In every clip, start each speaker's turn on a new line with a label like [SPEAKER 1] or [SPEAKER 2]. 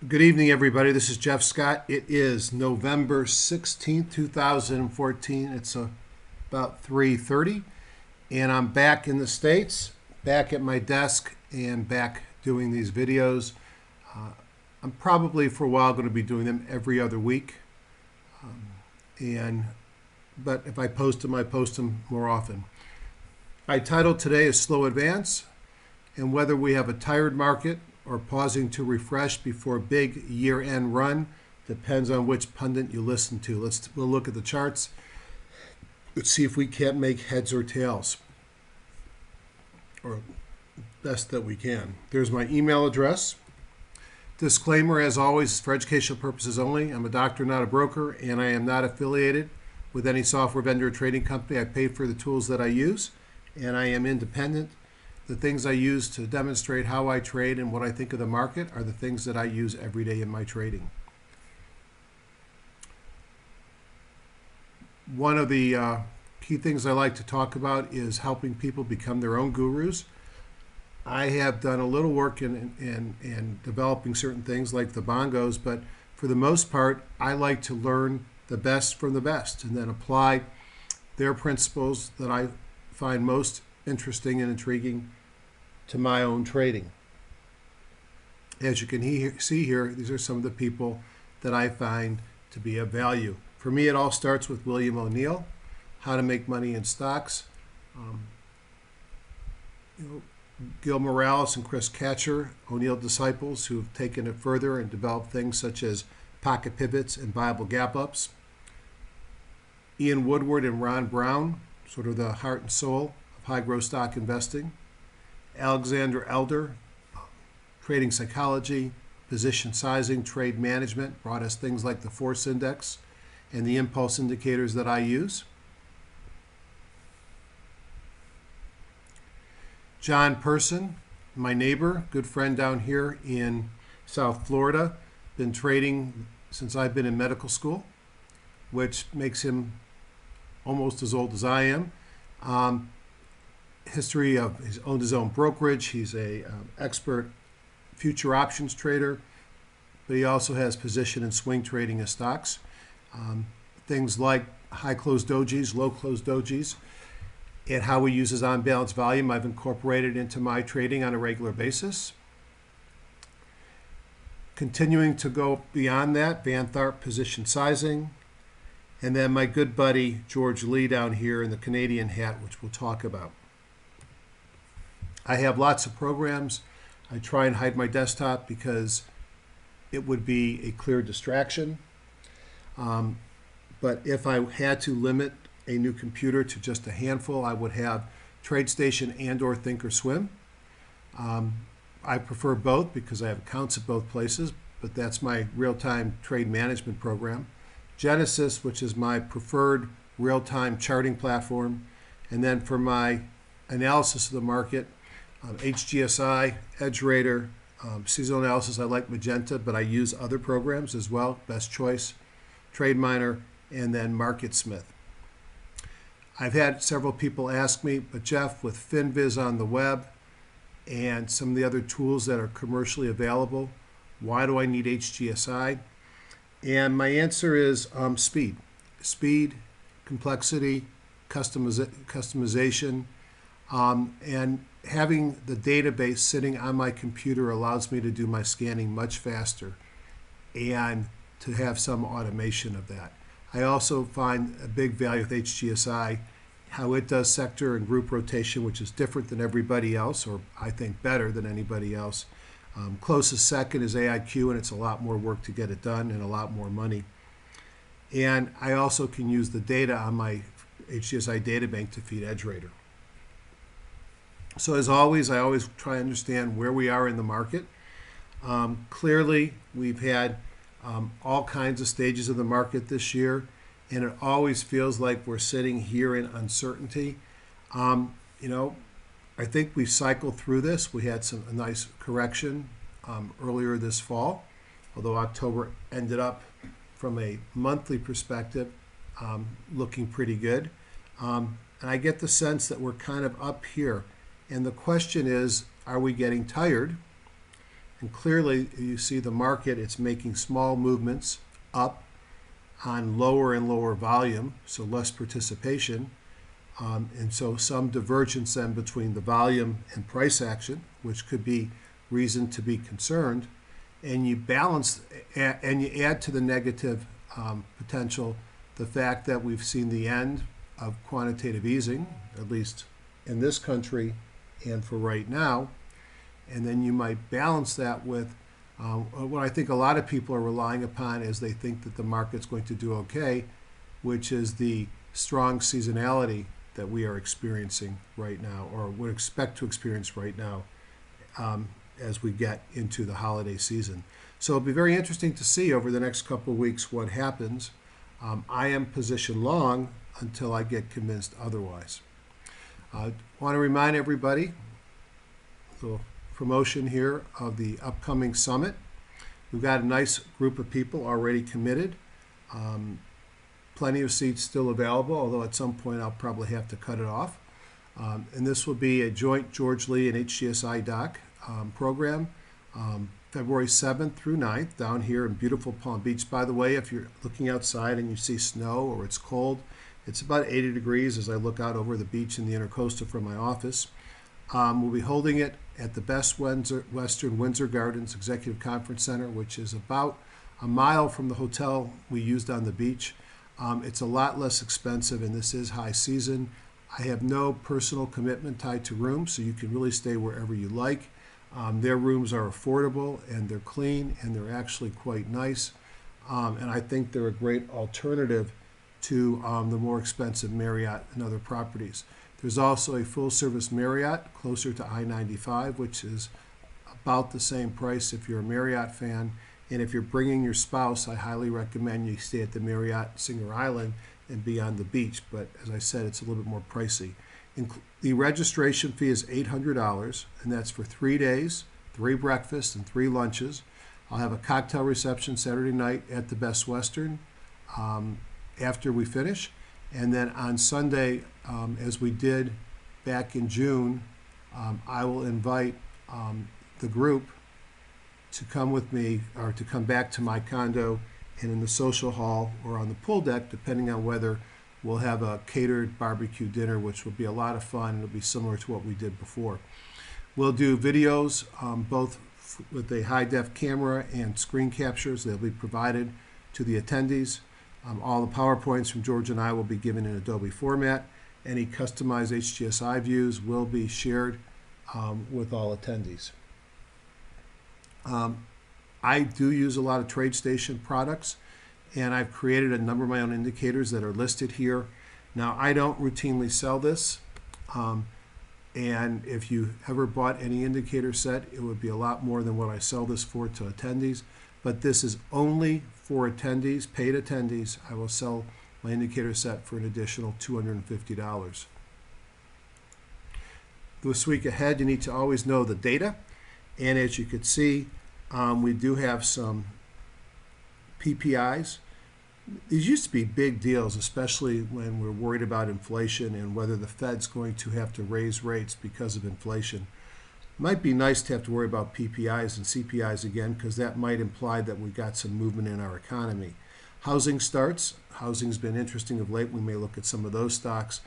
[SPEAKER 1] Good evening, everybody. This is Jeff Scott. It is November 16th, 2014. It's about 3:30, and I'm back in the States, back at my desk, and back doing these videos. I'm probably for a while going to be doing them every other week, but if I post them, I post them more often. My title today is Slow Advance, and whether we have a tired market or pausing to refresh before big year-end run depends on which pundit you listen to. We'll look at the charts. Let's see if we can't make heads or tails, or best that we can. There's my email address. Disclaimer, as always, is for educational purposes only. I'm a doctor, not a broker, and I am not affiliated with any software vendor or trading company. I pay for the tools that I use, and I am independent. The things I use to demonstrate how I trade and what I think of the market are the things that I use every day in my trading. One of the key things I like to talk about is helping people become their own gurus. I have done a little work in developing certain things like the bongos, but for the most part, I like to learn the best from the best and then apply their principles that I find most interesting and intriguing to my own trading. As you can see here, these are some of the people that I find to be of value. For me, it all starts with William O'Neill, How to Make Money in Stocks. Gil Morales and Chris Katcher, O'Neill disciples who have taken it further and developed things such as pocket pivots and viable gap ups. Ian Woodward and Ron Brown, sort of the heart and soul of high growth stock investing. Alexander Elder, trading psychology, position sizing, trade management, brought us things like the force index and the impulse indicators that I use. John Person, my neighbor, good friend down here in South Florida, been trading since I've been in medical school, which makes him almost as old as I am. History of he's owned his own brokerage. He's a expert future options trader, but he also has position and swing trading of stocks. Things like high closed dojis, low closed dojis, and how he uses on-balance volume I've incorporated into my trading on a regular basis. Continuing to go beyond that, Van Tharp position sizing, and then my good buddy George Lee down here in the Canadian hat, which we'll talk about. I have lots of programs. I try and hide my desktop because it would be a clear distraction. But if I had to limit a new computer to just a handful, I would have TradeStation and/or Thinkorswim. I prefer both because I have accounts at both places, but that's my real-time trade management program. Genesis, which is my preferred real-time charting platform. And then for my analysis of the market, HGSI, EdgeRater, seasonal analysis, I like Magenta, but I use other programs as well, Best Choice, TradeMiner, and then MarketSmith. I've had several people ask me, but Jeff, with FinViz on the web and some of the other tools that are commercially available, why do I need HGSI? And my answer is speed. Speed, complexity, customization, and having the database sitting on my computer allows me to do my scanning much faster and to have some automation of that. I also find a big value with HGSI, how it does sector and group rotation, which is different than everybody else, or I think better than anybody else. Closest second is AIQ, and it's a lot more work to get it done and a lot more money. And I also can use the data on my HGSI databank to feed EdgeRater. So as always, I always try to understand where we are in the market. Clearly, we've had all kinds of stages of the market this year, and it always feels like we're sitting here in uncertainty. I think we've cycled through this. We had a nice correction earlier this fall, although October ended up, from a monthly perspective, looking pretty good. And I get the sense that we're kind of up here. And the question is, are we getting tired? And clearly, you see the market, it's making small movements up on lower and lower volume, so less participation. And so some divergence then between the volume and price action, which could be reason to be concerned. And you balance and you add to the negative potential the fact that we've seen the end of quantitative easing, at least in this country and for right now. And then you might balance that with what I think a lot of people are relying upon as they think that the market's going to do okay, which is the strong seasonality that we are experiencing right now, or would expect to experience right now as we get into the holiday season. So it'll be very interesting to see over the next couple of weeks what happens. I am positioned long until I get convinced otherwise. I want to remind everybody, a little promotion here of the upcoming summit. We've got a nice group of people already committed. Plenty of seats still available, although at some point I'll probably have to cut it off. And this will be a joint George Lee and HGSI Doc program, February 7th through 9th, down here in beautiful Palm Beach. By the way, if you're looking outside and you see snow or it's cold, it's about 80 degrees as I look out over the beach in the Intercoastal from my office. We'll be holding it at the Best Western Windsor Gardens Executive Conference Center, which is about a mile from the hotel we used on the beach. It's a lot less expensive, and this is high season. I have no personal commitment tied to rooms, so you can really stay wherever you like. Their rooms are affordable, and they're clean, and they're actually quite nice. And I think they're a great alternative to the more expensive Marriott and other properties. There's also a full-service Marriott closer to I-95, which is about the same price if you're a Marriott fan. And if you're bringing your spouse, I highly recommend you stay at the Marriott Singer Island and be on the beach. But as I said, it's a little bit more pricey. The registration fee is $800, and that's for 3 days, 3 breakfasts, and 3 lunches. I'll have a cocktail reception Saturday night at the Best Western after we finish. And then on Sunday, as we did back in June, I will invite the group to come with me or to come back to my condo and in the social hall or on the pool deck, depending on whether we'll have a catered barbecue dinner, which will be a lot of fun. It'll be similar to what we did before. We'll do videos, both with a high-def camera and screen captures. They'll be provided to the attendees. All the PowerPoints from George and I will be given in Adobe format. Any customized HGSI views will be shared with all attendees. I do use a lot of TradeStation products, and I've created a number of my own indicators that are listed here. Now, I don't routinely sell this, and if you ever bought any indicator set, it would be a lot more than what I sell this for to attendees. But this is only for attendees, paid attendees. I will sell my indicator set for an additional $250. This week ahead, you need to always know the data. And as you can see, we do have some PPIs. These used to be big deals, especially when we're worried about inflation and whether the Fed's going to have to raise rates because of inflation. It might be nice to have to worry about PPIs and CPIs again, because that might imply that we got some movement in our economy. Housing starts. Housing's been interesting of late. We may look at some of those stocks.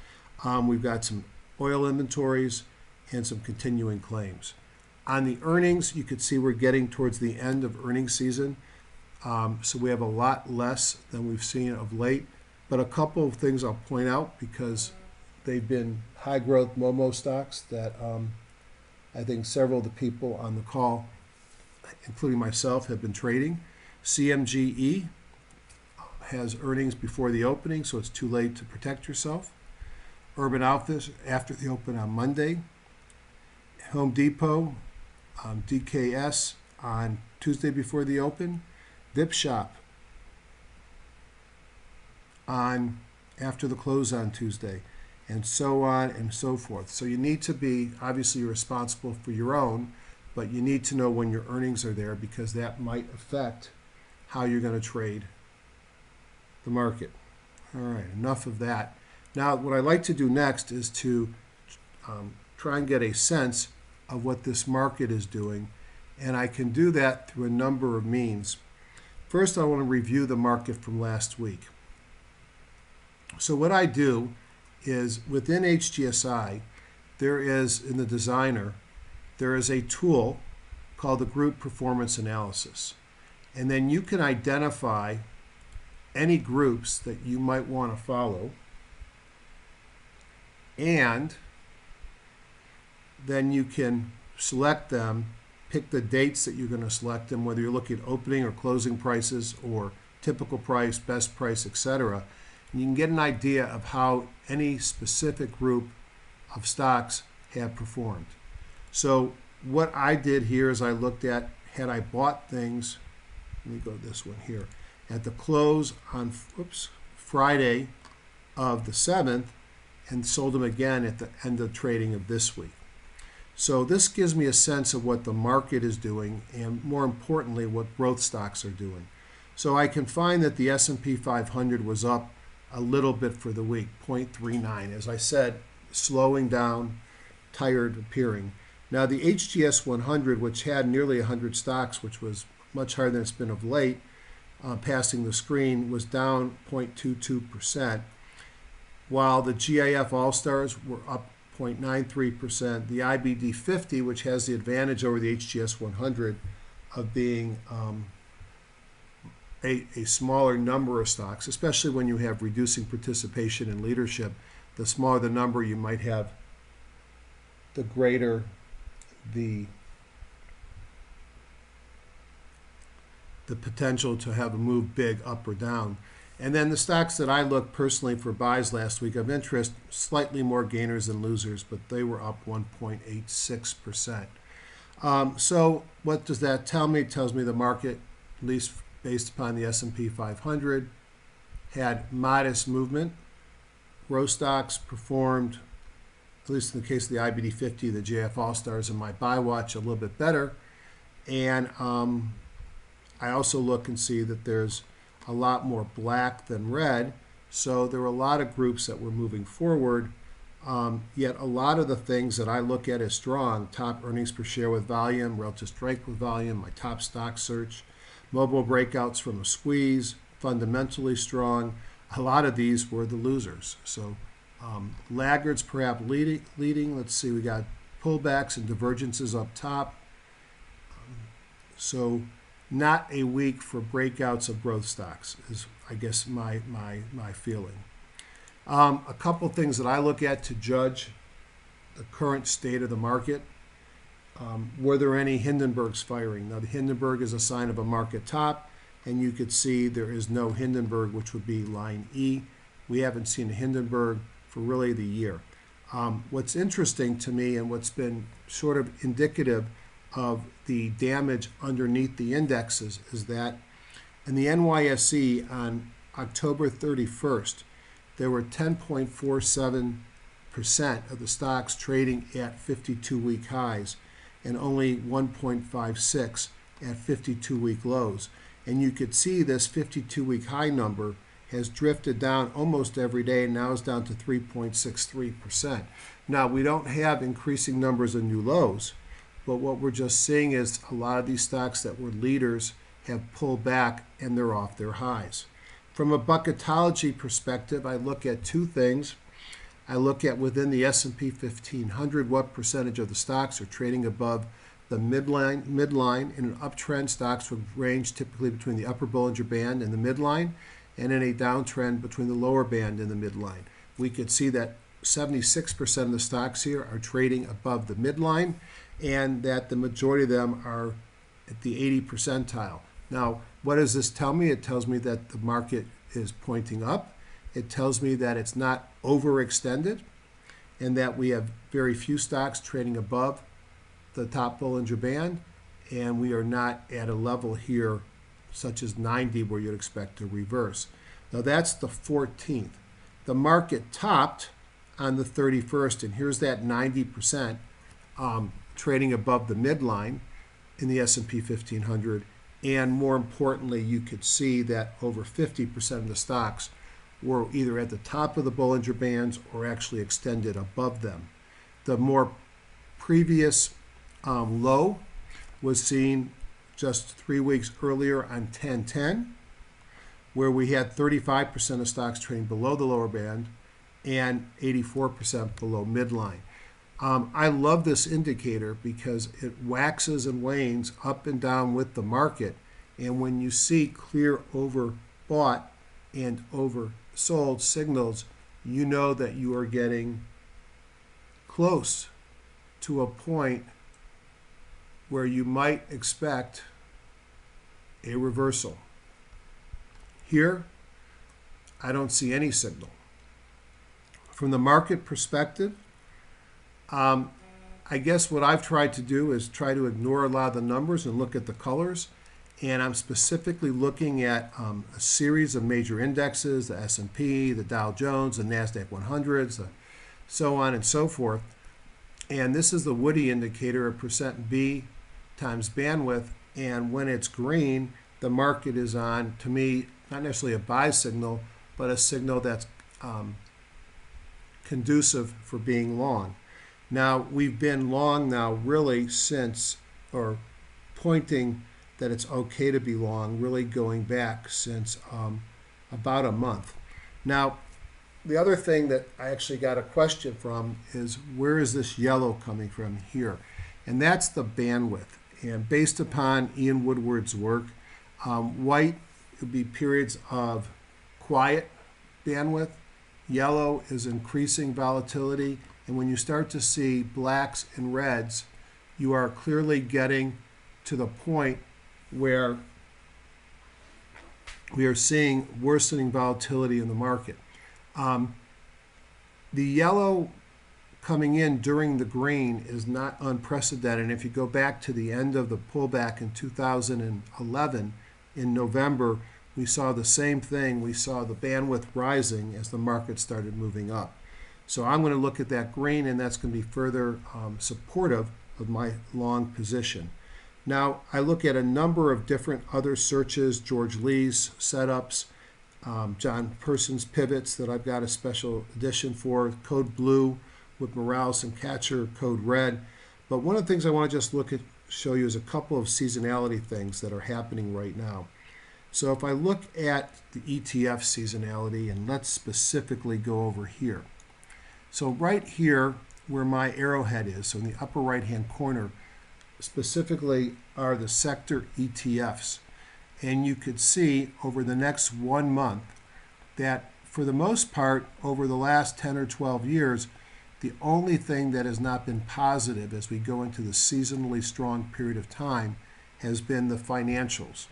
[SPEAKER 1] We've got some oil inventories and some continuing claims. On the earnings, you could see we're getting towards the end of earnings season. So we have a lot less than we've seen of late. But a couple of things I'll point out, because they've been high growth Momo stocks that I think several of the people on the call, including myself, have been trading. CMGE has earnings before the opening, so it's too late to protect yourself. Urban Outfitters after the open on Monday. Home Depot, DKS on Tuesday before the open. Vip Shop on after the close on Tuesday, and so on and so forth. So you need to be, obviously you're responsible for your own, but you need to know when your earnings are there, because that might affect how you're going to trade the market. All right, enough of that. Now, what I'd like to do next is to try and get a sense of what this market is doing And I can do that through a number of means. First, I want to review the market from last week. So what I do is within HGSI, there is, in the designer, there is a tool called the Group Performance Analysis. And then you can identify any groups that you might want to follow, and then you can select them, pick the dates that you're going to select them, whether you're looking at opening or closing prices or typical price, best price, etc. And you can get an idea of how any specific group of stocks have performed. So what I did here is I looked at, had I bought things, let me go this one here, at the close on Friday of the 7th and sold them again at the end of trading of this week. So this gives me a sense of what the market is doing and, more importantly, what growth stocks are doing. So I can find that the S&P 500 was up a little bit for the week, 0.39. As I said, slowing down, tired appearing. Now the HGS 100, which had nearly 100 stocks, which was much higher than it's been of late, passing the screen, was down 0.22%, while the GIF All-Stars were up 0.93%. The IBD 50, which has the advantage over the HGS 100 of being a smaller number of stocks, especially when you have reducing participation in leadership. The smaller the number, you might have, the greater the potential to have a move big up or down. And then the stocks that I looked personally for buys last week of interest, slightly more gainers than losers, but they were up 1.86%. So what does that tell me? It tells me the market, at least based upon the S&P 500, had modest movement. Growth stocks performed, at least in the case of the IBD 50, the JF All-Stars and my buy watch, a little bit better. And I also look and see that there's a lot more black than red. So there were a lot of groups that were moving forward. Yet a lot of the things that I look at as strong, top earnings per share with volume, relative strength with volume, my top stock search, mobile breakouts from a squeeze, fundamentally strong. A lot of these were the losers. So laggards perhaps leading. Let's see, we got pullbacks and divergences up top. So not a week for breakouts of growth stocks is, I guess, my feeling. A couple things that I look at to judge the current state of the market. Were there any Hindenburgs firing? Now, the Hindenburg is a sign of a market top, and you could see there is no Hindenburg, which would be line E. We haven't seen a Hindenburg for really the year. What's interesting to me and what's been sort of indicative of the damage underneath the indexes is that in the NYSE on October 31st, there were 10.47% of the stocks trading at 52-week highs and only 1.56 at 52-week lows. And you could see this 52-week high number has drifted down almost every day and now is down to 3.63%. Now, we don't have increasing numbers of new lows, but what we're just seeing is a lot of these stocks that were leaders have pulled back and they're off their highs. From a bucketology perspective, I look at two things. I look at within the S&P 1500, what percentage of the stocks are trading above the midline. In an uptrend, stocks would range typically between the upper Bollinger Band and the midline, and in a downtrend between the lower band and the midline. We could see that 76% of the stocks here are trading above the midline, and that the majority of them are at the 80 percentile. Now, what does this tell me? It tells me that the market is pointing up. It tells me that it's not overextended and that we have very few stocks trading above the top Bollinger Band, and we are not at a level here such as 90 where you'd expect to reverse. Now, that's the 14th. The market topped on the 31st, and here's that 90% trading above the midline in the S&P 1500, and more importantly, you could see that over 50% of the stocks were either at the top of the Bollinger Bands or actually extended above them. The more previous low was seen just 3 weeks earlier on 1010, where we had 35% of stocks trading below the lower band and 84% below midline. I love this indicator because it waxes and wanes up and down with the market. And when you see clear overbought and oversold signals, you know that you are getting close to a point where you might expect a reversal. Here, I don't see any signal. From the market perspective, I guess what I've tried to do is try to ignore a lot of the numbers and look at the colors. And I'm specifically looking at a series of major indexes, the S&P, the Dow Jones, the NASDAQ 100s, so on and so forth. And this is the Woody indicator of percent B times bandwidth. And when it's green, the market is on, to me, not necessarily a buy signal, but a signal that's conducive for being long. Now, we've been long now really since, or pointing that it's okay to be long, really going back since about a month. Now, the other thing that I actually got a question from is, where is this yellow coming from here? And that's the bandwidth. And based upon Ian Woodward's work, white would be periods of quiet bandwidth. Yellow is increasing volatility. And when you start to see blacks and reds, you are clearly getting to the point where we are seeing worsening volatility in the market. The yellow coming in during the green is not unprecedented. If you go back to the end of the pullback in 2011, in November, we saw the same thing. We saw the bandwidth rising as the market started moving up. So I'm going to look at that green, and that's going to be further supportive of my long position. Now, I look at a number of different other searches, George Lee's setups, John Person's pivots that I've got a special edition for, code blue with Morales and Catcher, code red. But one of the things I want to just show you is a couple of seasonality things that are happening right now. So if I look at the ETF seasonality, and let's specifically go over here. So right here where my arrowhead is, so in the upper right-hand corner, specifically are the sector ETFs. And you could see over the next 1 month that for the most part, over the last 10 or 12 years, the only thing that has not been positive as we go into the seasonally strong period of time has been the financials.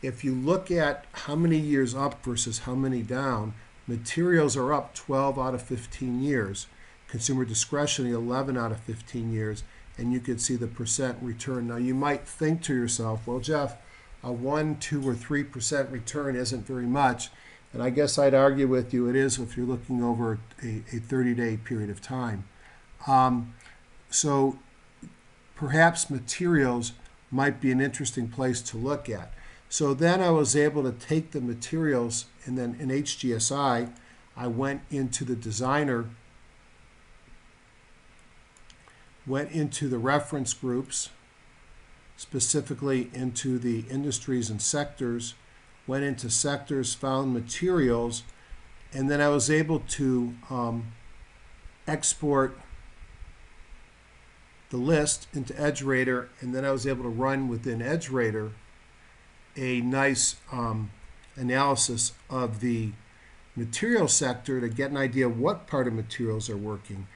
[SPEAKER 1] If you look at how many years up versus how many down, materials are up 12 out of 15 years, consumer discretionary 11 out of 15 years, and you could see the percent return. Now you might think to yourself, well, Jeff, a 1, 2, or 3% return isn't very much. And I guess I'd argue with you it is if you're looking over a 30-day period of time. So perhaps materials might be an interesting place to look at. So then I was able to take the materials, and then in HGSI, I went into the designer, went into the reference groups, specifically into the industries and sectors, went into sectors, found materials, and then I was able to export the list into EdgeRater, and then I was able to run within EdgeRater a nice analysis of the material sector to get an idea of what part of materials are working.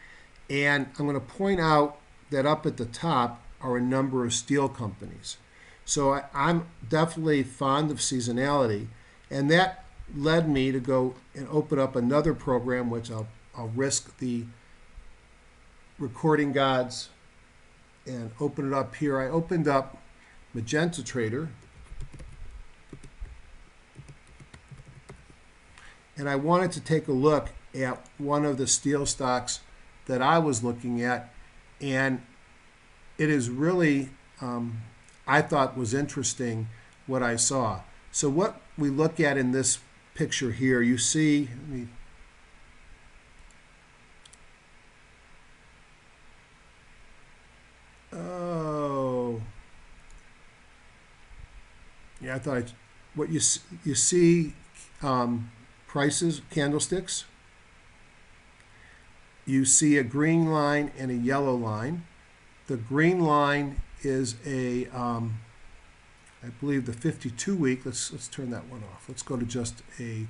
[SPEAKER 1] And I'm going to point out that up at the top are a number of steel companies. So I'm definitely fond of seasonality, and that led me to go and open up another program, which I'll risk the recording gods and open it up here. I opened up Magenta Trader, and I wanted to take a look at one of the steel stocks that I was looking at, and it is really, I thought was interesting what I saw. So what we look at in this picture here, you see, Yeah, I thought what you see prices, candlesticks. You see a green line and a yellow line. The green line is I believe the 52 week. Let's turn that one off. Let's go to just a.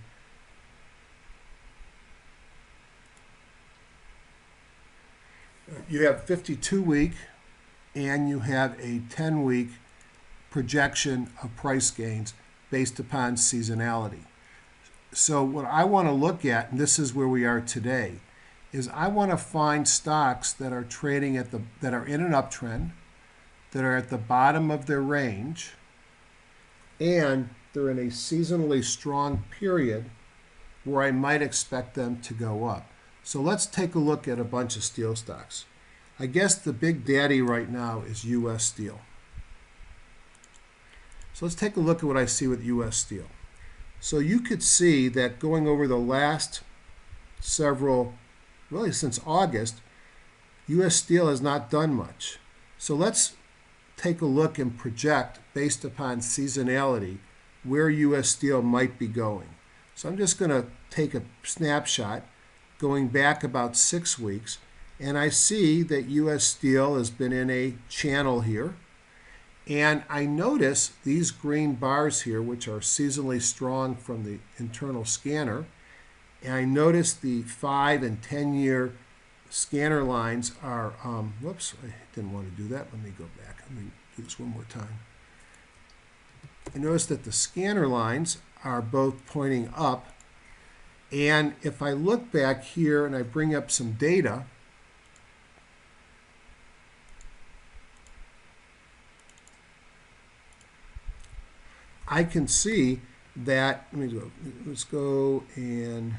[SPEAKER 1] You have 52 week, and you have a 10-week projection of price gains based upon seasonality. So what I want to look at, and this is where we are today, is I want to find stocks that are trading that are in an uptrend, that are at the bottom of their range, and they're in a seasonally strong period where I might expect them to go up. So let's take a look at a bunch of steel stocks. I guess the big daddy right now is U.S. Steel. So let's take a look at what I see with U.S. Steel. So you could see that going over the last several, really since August, U.S. Steel has not done much. So let's take a look and project based upon seasonality where U.S. Steel might be going. So I'm just going to take a snapshot going back about 6 weeks, and I see that U.S. Steel has been in a channel here. And I notice these green bars here, which are seasonally strong from the internal scanner. And I notice the 5 and 10-year scanner lines are, whoops, I didn't want to do that. Let me go back. Let me do this one more time. I notice that the scanner lines are both pointing up. And if I look back here and I bring up some data, I can see that, let's go and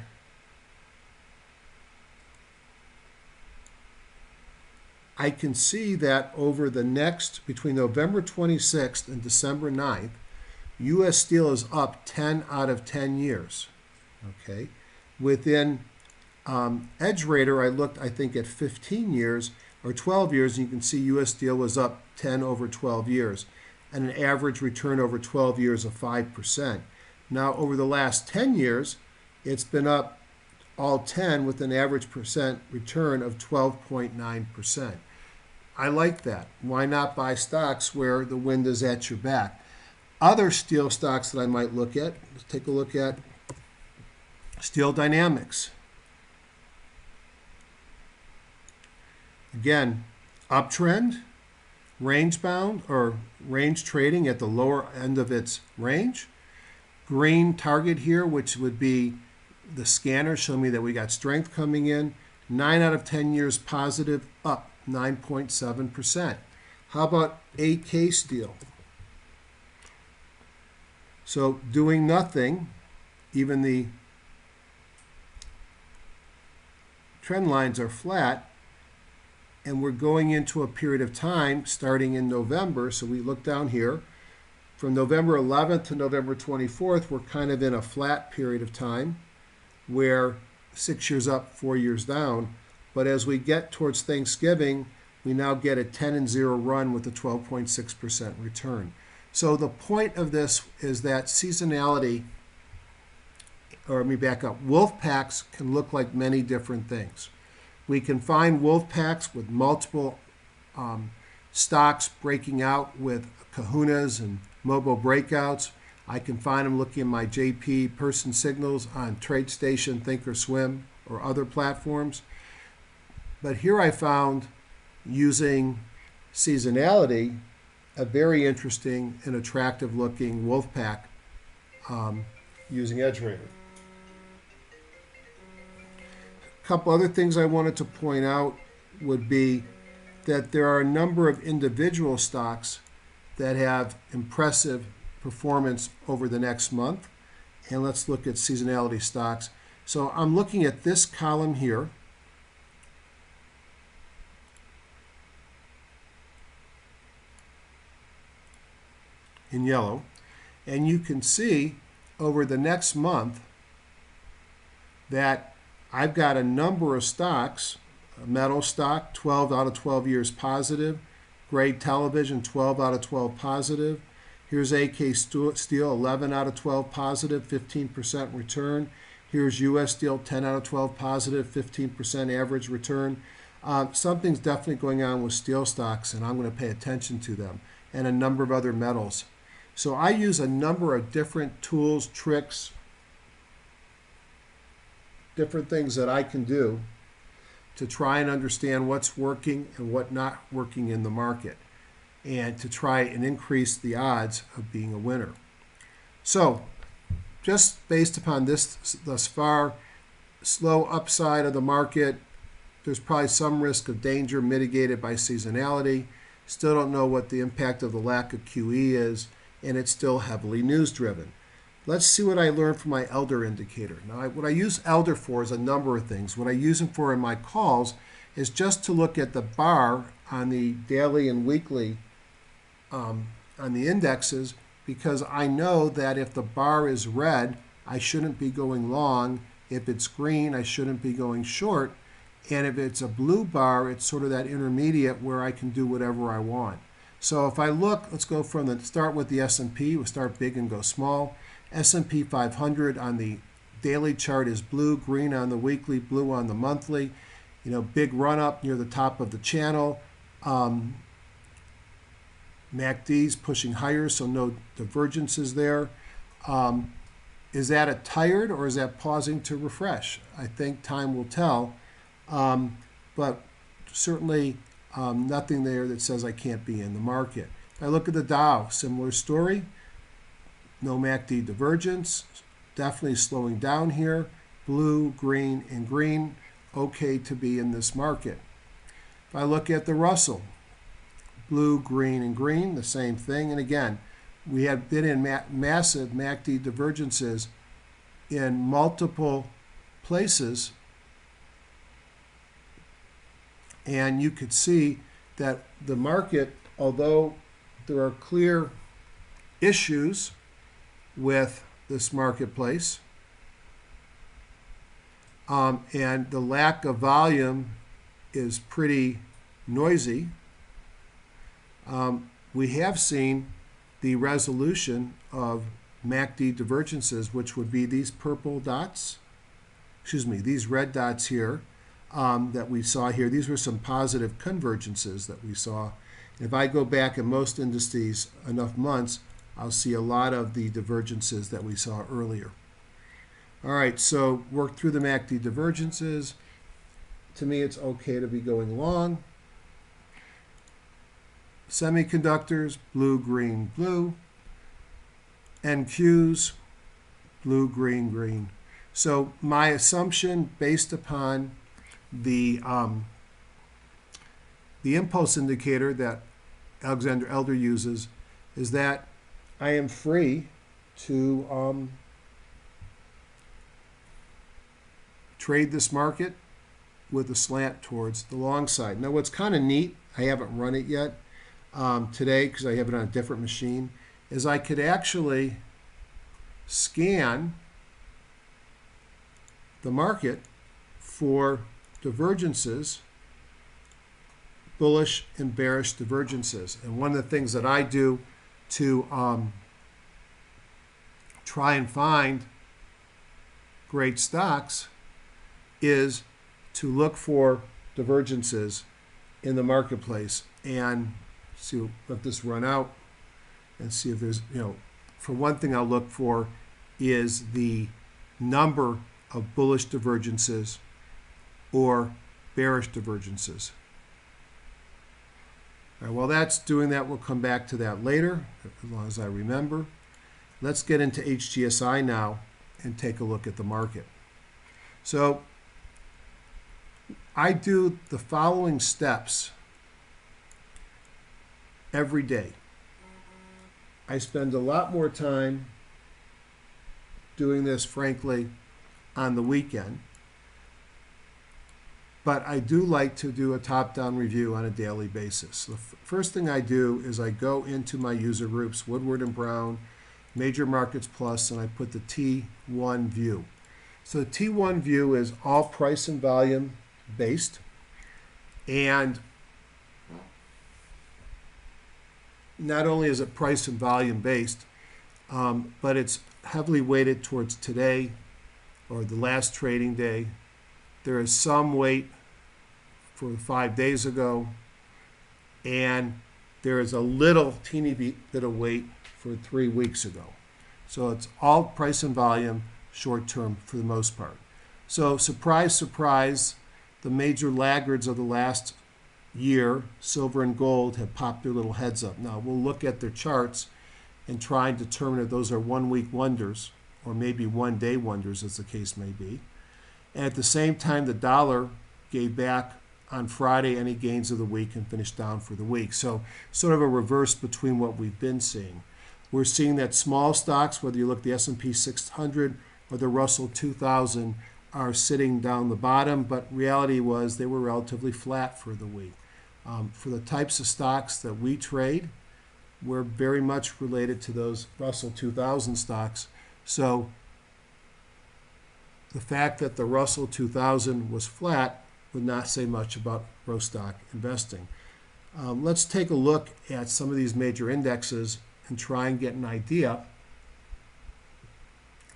[SPEAKER 1] I can see that over the next, between November 26th and December 9th, U.S. Steel is up 10 out of 10 years. Okay. Within EdgeRater, I looked, I think, at 15 years or 12 years, and you can see U.S. Steel was up 10 over 12 years, and an average return over 12 years of 5%. Now, over the last 10 years, it's been up all 10 with an average percent return of 12.9%. I like that. Why not buy stocks where the wind is at your back? Other steel stocks that I might look at, let's take a look at Steel Dynamics. Again, uptrend, range bound or range trading at the lower end of its range. Green target here, which would be the scanner, showing me that we got strength coming in. 9 out of 10 years positive, up 9.7%. How about AK Steel? So doing nothing, even the trend lines are flat, and we're going into a period of time starting in November. So we look down here. From November 11th to November 24th, we're kind of in a flat period of time where 6 years up, 4 years down. But as we get towards Thanksgiving, we now get a 10-0 run with a 12.6% return. So the point of this is that seasonality, or let me back up, wolf packs can look like many different things. We can find wolf packs with multiple stocks breaking out with kahunas and Mobo breakouts. I can find them looking at my JP person signals on TradeStation, Thinkorswim, or other platforms. But here I found, using seasonality, a very interesting and attractive looking wolf pack using EdgeRater. A couple other things I wanted to point out would be that there are a number of individual stocks that have impressive performance over the next month. And let's look at seasonality stocks. So I'm looking at this column here. In yellow. And you can see over the next month that I've got a number of stocks. A metal stock, 12 out of 12 years positive. Grade Television, 12 out of 12 positive. Here's AK Steel, 11 out of 12 positive, 15% return. Here's US Steel, 10 out of 12 positive, 15% average return. Something's definitely going on with steel stocks, and I'm going to pay attention to them, and a number of other metals. So I use a number of different tools, tricks, different things that I can do to try and understand what's working and what not working in the market, and to try and increase the odds of being a winner. So just based upon this thus far, slow upside of the market, there's probably some risk of danger mitigated by seasonality. Still don't know what the impact of the lack of QE is, and it's still heavily news driven. Let's see what I learned from my elder indicator. Now, what I use elder for is a number of things. What I use them for in my calls is just to look at the bar on the daily and weekly on the indexes, because I know that if the bar is red, I shouldn't be going long. If it's green, I shouldn't be going short. And if it's a blue bar, it's sort of that intermediate where I can do whatever I want. So if I look, let's go from start with the S&P. We'll start big and go small. S&P 500 on the daily chart is blue, green on the weekly, blue on the monthly. You know, big run up near the top of the channel. MACD's pushing higher, so no divergences there. Is that a tired, or is that pausing to refresh? I think time will tell, but certainly nothing there that says I can't be in the market. If I look at the Dow, similar story. No MACD divergence, definitely slowing down here. Blue, green, and green, okay to be in this market. If I look at the Russell, blue, green, and green, the same thing. And again, we have been in massive MACD divergences in multiple places. And you could see that the market, although there are clear issues with this marketplace, and the lack of volume is pretty noisy, we have seen the resolution of MACD divergences, which would be these purple dots, these red dots here that we saw here. These were some positive convergences that we saw. If I go back in most indices enough months, I'll see a lot of the divergences that we saw earlier. All right, so work through the MACD divergences. To me, it's okay to be going long. Semiconductors, blue, green, blue. NQs, blue, green, green. So my assumption based upon the impulse indicator that Alexander Elder uses is that I am free to trade this market with a slant towards the long side. Now what's kind of neat, I haven't run it yet today because I have it on a different machine, is I could actually scan the market for divergences, bullish and bearish divergences. And one of the things that I do to try and find great stocks is to look for divergences in the marketplace and see, let this run out and see if there's, for one thing I'll look for is the number of bullish divergences or bearish divergences. All right, while that's doing that, we'll come back to that later, as long as I remember. Let's get into HGSI now and take a look at the market. So I do the following steps every day. I spend a lot more time doing this, frankly, on the weekend. But I do like to do a top-down review on a daily basis. The first thing I do is I go into my user groups, Woodward and Brown, Major Markets Plus, and I put the T1 view. So the T1 view is all price and volume based. And not only is it price and volume based, but it's heavily weighted towards today or the last trading day. There is some weight for 5 days ago, and there is a little teeny bit of weight for 3 weeks ago. So it's all price and volume, short term for the most part. So surprise, surprise, the major laggards of the last year, silver and gold, have popped their little heads up. Now we'll look at their charts and try and determine if those are 1 week wonders or maybe 1 day wonders, as the case may be. And at the same time, the dollar gave back on Friday any gains of the week and finished down for the week. So sort of a reverse between what we've been seeing. We're seeing that small stocks, whether you look at the S&P 600 or the Russell 2000, are sitting down the bottom, but reality was they were relatively flat for the week. For the types of stocks that we trade, we're very much related to those Russell 2000 stocks. So the fact that the Russell 2000 was flat would not say much about growth stock investing. Let's take a look at some of these major indexes and try and get an idea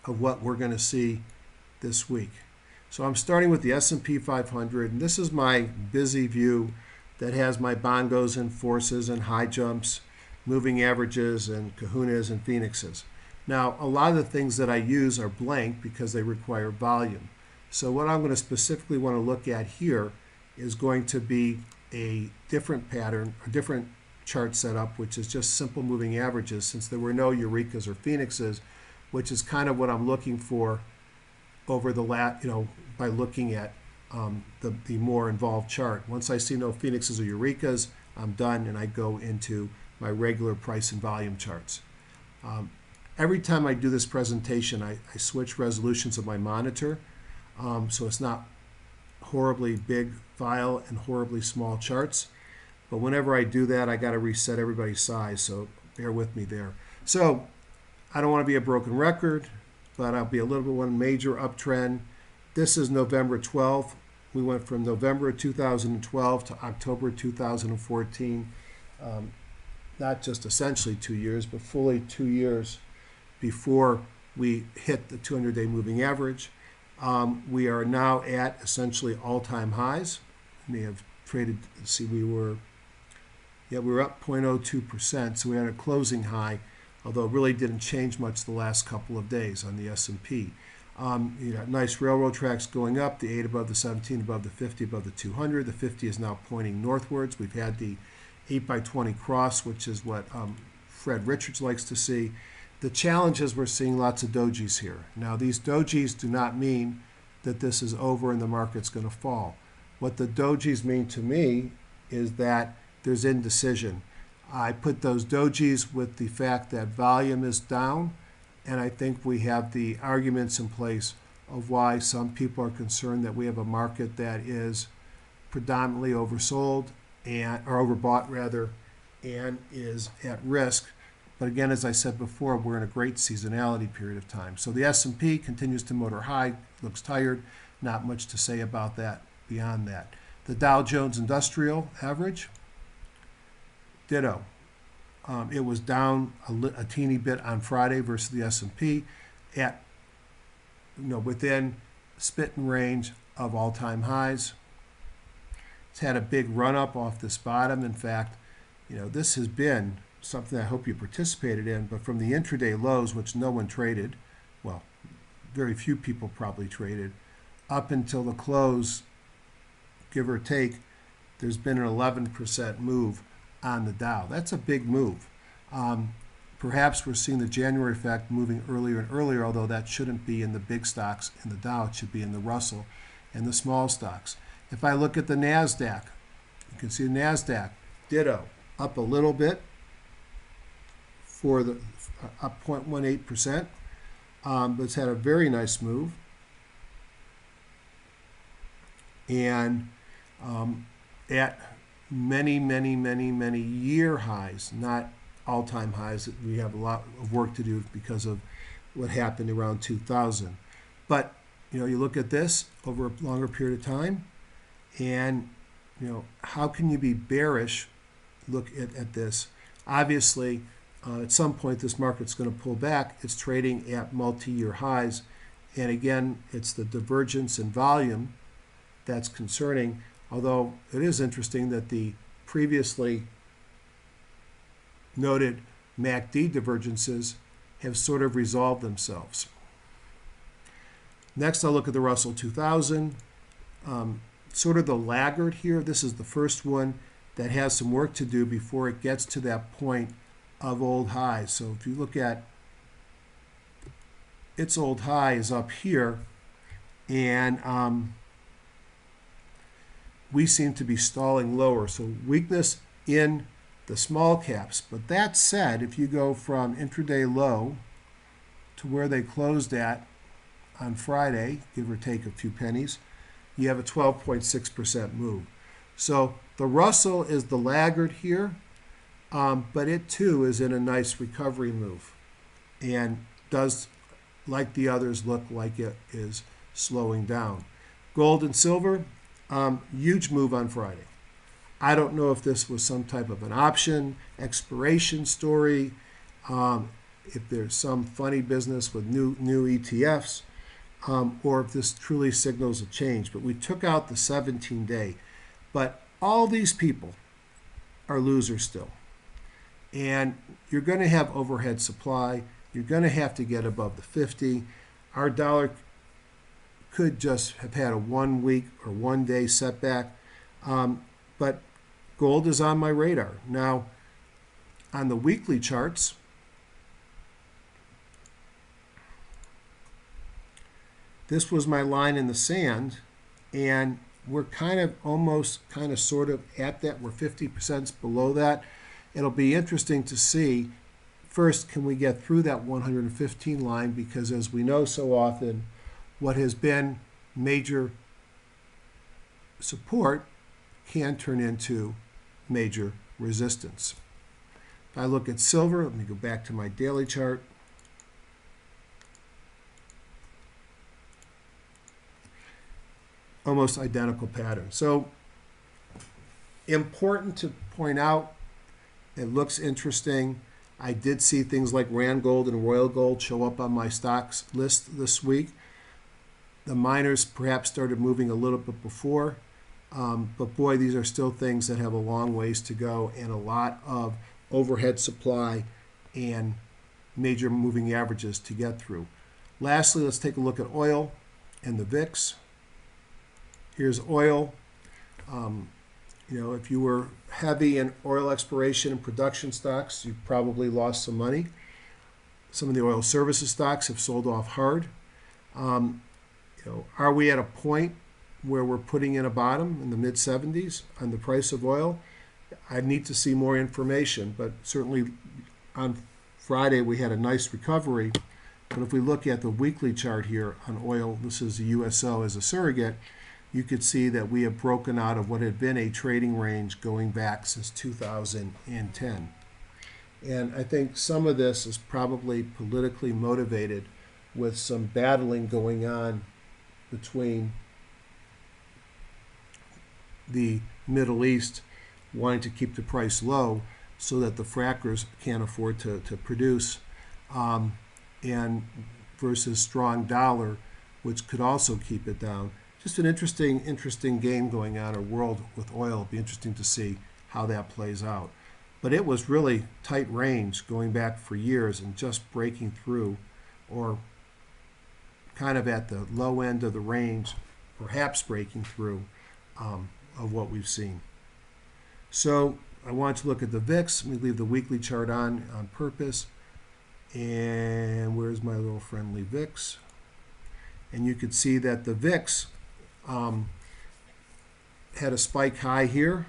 [SPEAKER 1] of what we're going to see this week. So I'm starting with the S&P 500, and this is my busy view that has my bongos and forces and high jumps, moving averages and kahunas and phoenixes. Now, a lot of the things that I use are blank because they require volume. So what I'm going to specifically want to look at here is going to be a different pattern, a different chart setup, which is just simple moving averages, since there were no eurekas or phoenixes, which is kind of what I'm looking for over the by looking at the more involved chart. Once I see no phoenixes or eurekas, I'm done and I go into my regular price and volume charts. Every time I do this presentation, I switch resolutions of my monitor, so it's not horribly big file and horribly small charts. But whenever I do that, I got to reset everybody's size, so bear with me there. So I don't want to be a broken record, but I'll be a little bit one major uptrend. This is November 12th. We went from November 2012 to October 2014. Not just essentially 2 years, but fully 2 years before we hit the 200-day moving average. We are now at essentially all-time highs. We have traded, see, we were up 0.02%, so we had a closing high, although it really didn't change much the last couple of days on the S&P. You got nice railroad tracks going up, the 8 above the 17, above the 50, above the 200. The 50 is now pointing northwards. We've had the 8 by 20 cross, which is what Fred Richards likes to see. The challenge is we're seeing lots of dojis here. Now, these dojis do not mean that this is over and the market's going to fall. What the dojis mean to me is that there's indecision. I put those dojis with the fact that volume is down, and I think we have the arguments in place of why some people are concerned that we have a market that is predominantly oversold or overbought rather, and is at risk. But again, as I said before, we're in a great seasonality period of time. So the S&P continues to motor high, looks tired. Not much to say about that beyond that. The Dow Jones Industrial Average, ditto. It was down a teeny bit on Friday versus the S&P at, within spitting range of all-time highs. It's had a big run-up off this bottom. In fact, this has been something I hope you participated in, but from the intraday lows, which no one traded, well, very few people probably traded, up until the close, give or take, there's been an 11% move on the Dow. That's a big move. Perhaps we're seeing the January effect moving earlier and earlier, although that shouldn't be in the big stocks in the Dow. It should be in the Russell and the small stocks. If I look at the NASDAQ, you can see the NASDAQ, ditto, up a little bit for the up 0.18%, but it's had a very nice move. And at many year highs, not all-time highs. We have a lot of work to do because of what happened around 2000. But you look at this over a longer period of time, and how can you be bearish? Look at this Obviously, at some point this market's going to pull back. It's trading at multi-year highs. And again, it's the divergence in volume that's concerning, although it is interesting that the previously noted MACD divergences have sort of resolved themselves. Next, I'll look at the Russell 2000. Sort of the laggard here. This is the first one that has some work to do before it gets to that point of old highs. So if you look at its old high is up here, and we seem to be stalling lower. So weakness in the small caps. But that said, if you go from intraday low to where they closed at on Friday, give or take a few pennies, you have a 12.6% move. So the Russell is the laggard here, but it too is in a nice recovery move and does, like the others, look like it is slowing down. Gold and silver, huge move on Friday. I don't know if this was some type of an option, expiration story, if there's some funny business with new ETFs, or if this truly signals a change. But we took out the 17-day. But all these people are losers still. And you're going to have overhead supply. You're going to have to get above the 50. Our dollar could just have had a 1 week or 1 day setback. But gold is on my radar. Now, on the weekly charts, this was my line in the sand, and we're kind of sort of at that. We're 50% below that. It'll be interesting to see, first, can we get through that 115 line? Because as we know so often, what has been major support can turn into major resistance. If I look at silver, let me go back to my daily chart. Almost identical pattern. So important to point out, it looks interesting. I did see things like Rand Gold and Royal Gold show up on my stocks list this week. The miners perhaps started moving a little bit before, but boy, these are still things that have a long ways to go and a lot of overhead supply and major moving averages to get through. Lastly, let's take a look at oil and the VIX. Here's oil. If you were heavy in oil exploration and production stocks, you probably lost some money. Some of the oil services stocks have sold off hard. Are we at a point where we're putting in a bottom in the mid-70s on the price of oil? I need to see more information, but certainly on Friday we had a nice recovery. But if we look at the weekly chart here on oil, this is the USO as a surrogate, you could see that we have broken out of what had been a trading range going back since 2010. And I think some of this is probably politically motivated with some battling going on between the Middle East wanting to keep the price low so that the frackers can't afford to produce, and versus strong dollar, which could also keep it down. Just an interesting game going on, or world with oil. It'll be interesting to see how that plays out. But it was really tight range going back for years and just breaking through, or kind of at the low end of the range, perhaps breaking through of what we've seen. So I want to look at the VIX. Let me leave the weekly chart on purpose. And where's my little friendly VIX? And you could see that the VIX had a spike high here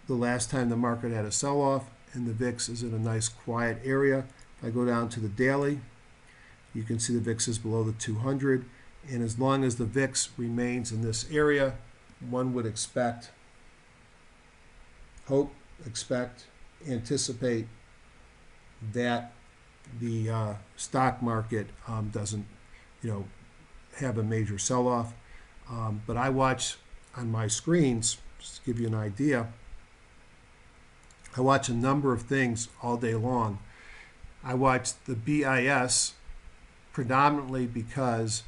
[SPEAKER 1] the last time the market had a sell-off, and the VIX is in a nice quiet area. If I go down to the daily, you can see the VIX is below the 200, and as long as the VIX remains in this area, one would anticipate that the stock market doesn't, have a major sell-off. But I watch on my screens, just to give you an idea, I watch a number of things all day long. I watch the BIS predominantly because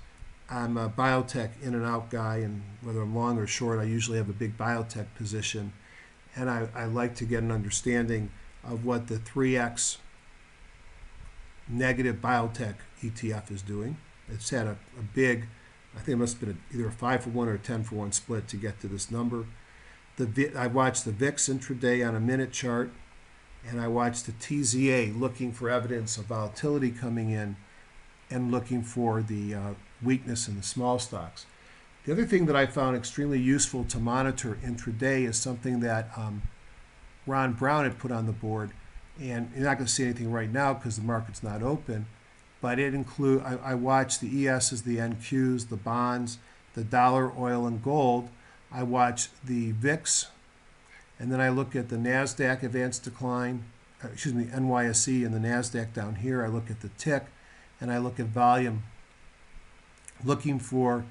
[SPEAKER 1] I'm a biotech in and out guy, and whether I'm long or short, I usually have a big biotech position. And I like to get an understanding of what the 3X negative biotech ETF is doing. It's had a big, I think it must have been either a 5-for-1 or a 10-for-1 split to get to this number. I watched the VIX intraday on a minute chart, and I watched the TZA looking for evidence of volatility coming in and looking for the weakness in the small stocks. The other thing that I found extremely useful to monitor intraday is something that Ron Brown had put on the board, and you're not going to see anything right now because the market's not open, but it includes, I watch the ESs, the NQs, the bonds, the dollar, oil, and gold. I watch the VIX, and then I look at the NASDAQ advanced decline, NYSE and the NASDAQ down here. I look at the tick, and I look at volume, looking for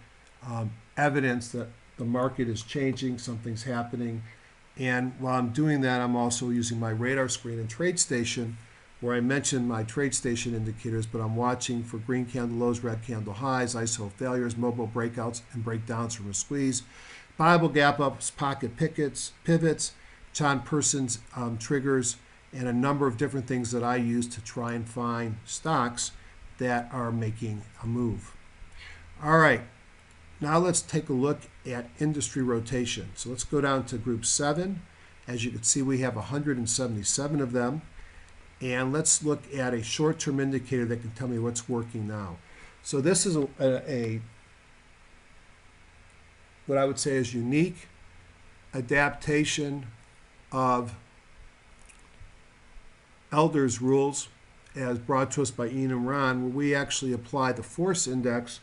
[SPEAKER 1] evidence that the market is changing, something's happening. And while I'm doing that, I'm also using my radar screen and TradeStation, where I mentioned my TradeStation indicators, but I'm watching for green candle lows, red candle highs, ISO failures, mobile breakouts and breakdowns from a squeeze, Bible gap ups, pocket pivots, John Person's triggers, and a number of different things that I use to try and find stocks that are making a move. All right, now let's take a look at industry rotation. So let's go down to group 7. As you can see, we have 177 of them. And let's look at a short-term indicator that can tell me what's working now. So this is what I would say is unique adaptation of Elder's rules as brought to us by Ian and Ron, where we actually apply the force index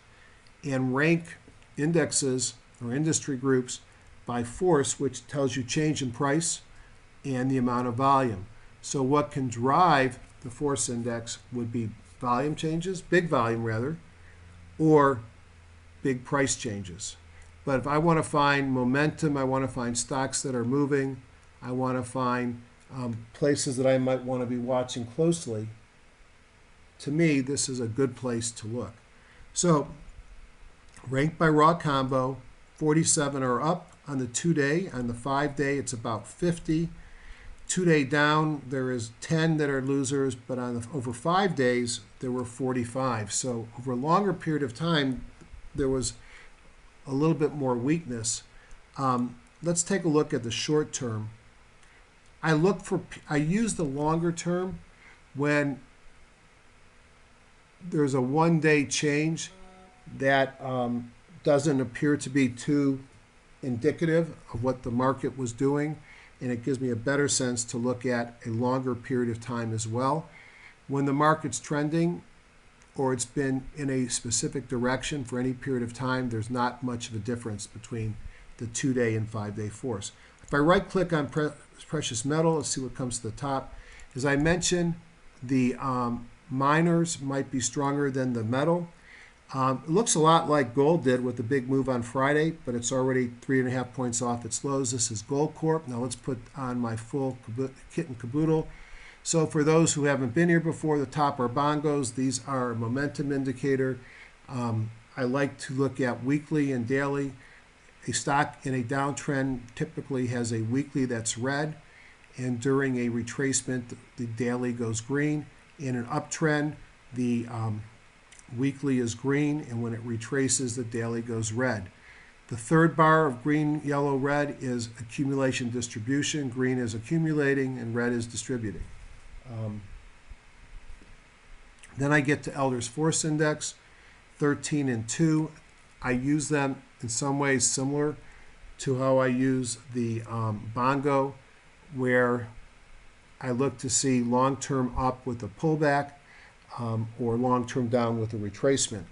[SPEAKER 1] and rank indexes or industry groups by force, which tells you change in price and the amount of volume. So what can drive the force index would be volume changes, big volume rather, or big price changes. But if I want to find momentum, I want to find stocks that are moving, I want to find places that I might want to be watching closely, to me, this is a good place to look. So ranked by raw combo, 47 are up on the 2-day. On the 5-day, it's about 50. 2-day down, there is 10 that are losers, but over 5 days, there were 45. So over a longer period of time, there was a little bit more weakness. Let's take a look at the short term. I use the longer term when there's a 1-day change that doesn't appear to be too indicative of what the market was doing, and it gives me a better sense to look at a longer period of time as well. When the market's trending or it's been in a specific direction for any period of time, there's not much of a difference between the 2-day and 5-day force. If I right-click on precious metal, let's see what comes to the top. As I mentioned, the miners might be stronger than the metal. It looks a lot like gold did with the big move on Friday, but it's already 3.5 points off its lows. This is Gold Corp. Now let's put on my full kit and caboodle. So for those who haven't been here before, the top are bongos. These are a momentum indicator. I like to look at weekly and daily. A stock in a downtrend typically has a weekly that's red, and during a retracement, the daily goes green. In an uptrend, the weekly is green, and when it retraces, the daily goes red. The third bar of green, yellow, red is accumulation distribution. Green is accumulating, and red is distributing. Then I get to Elder's Force Index, 13 and 2. I use them in some ways similar to how I use the bongo, where I look to see long-term up with a pullback or long-term down with a retracement.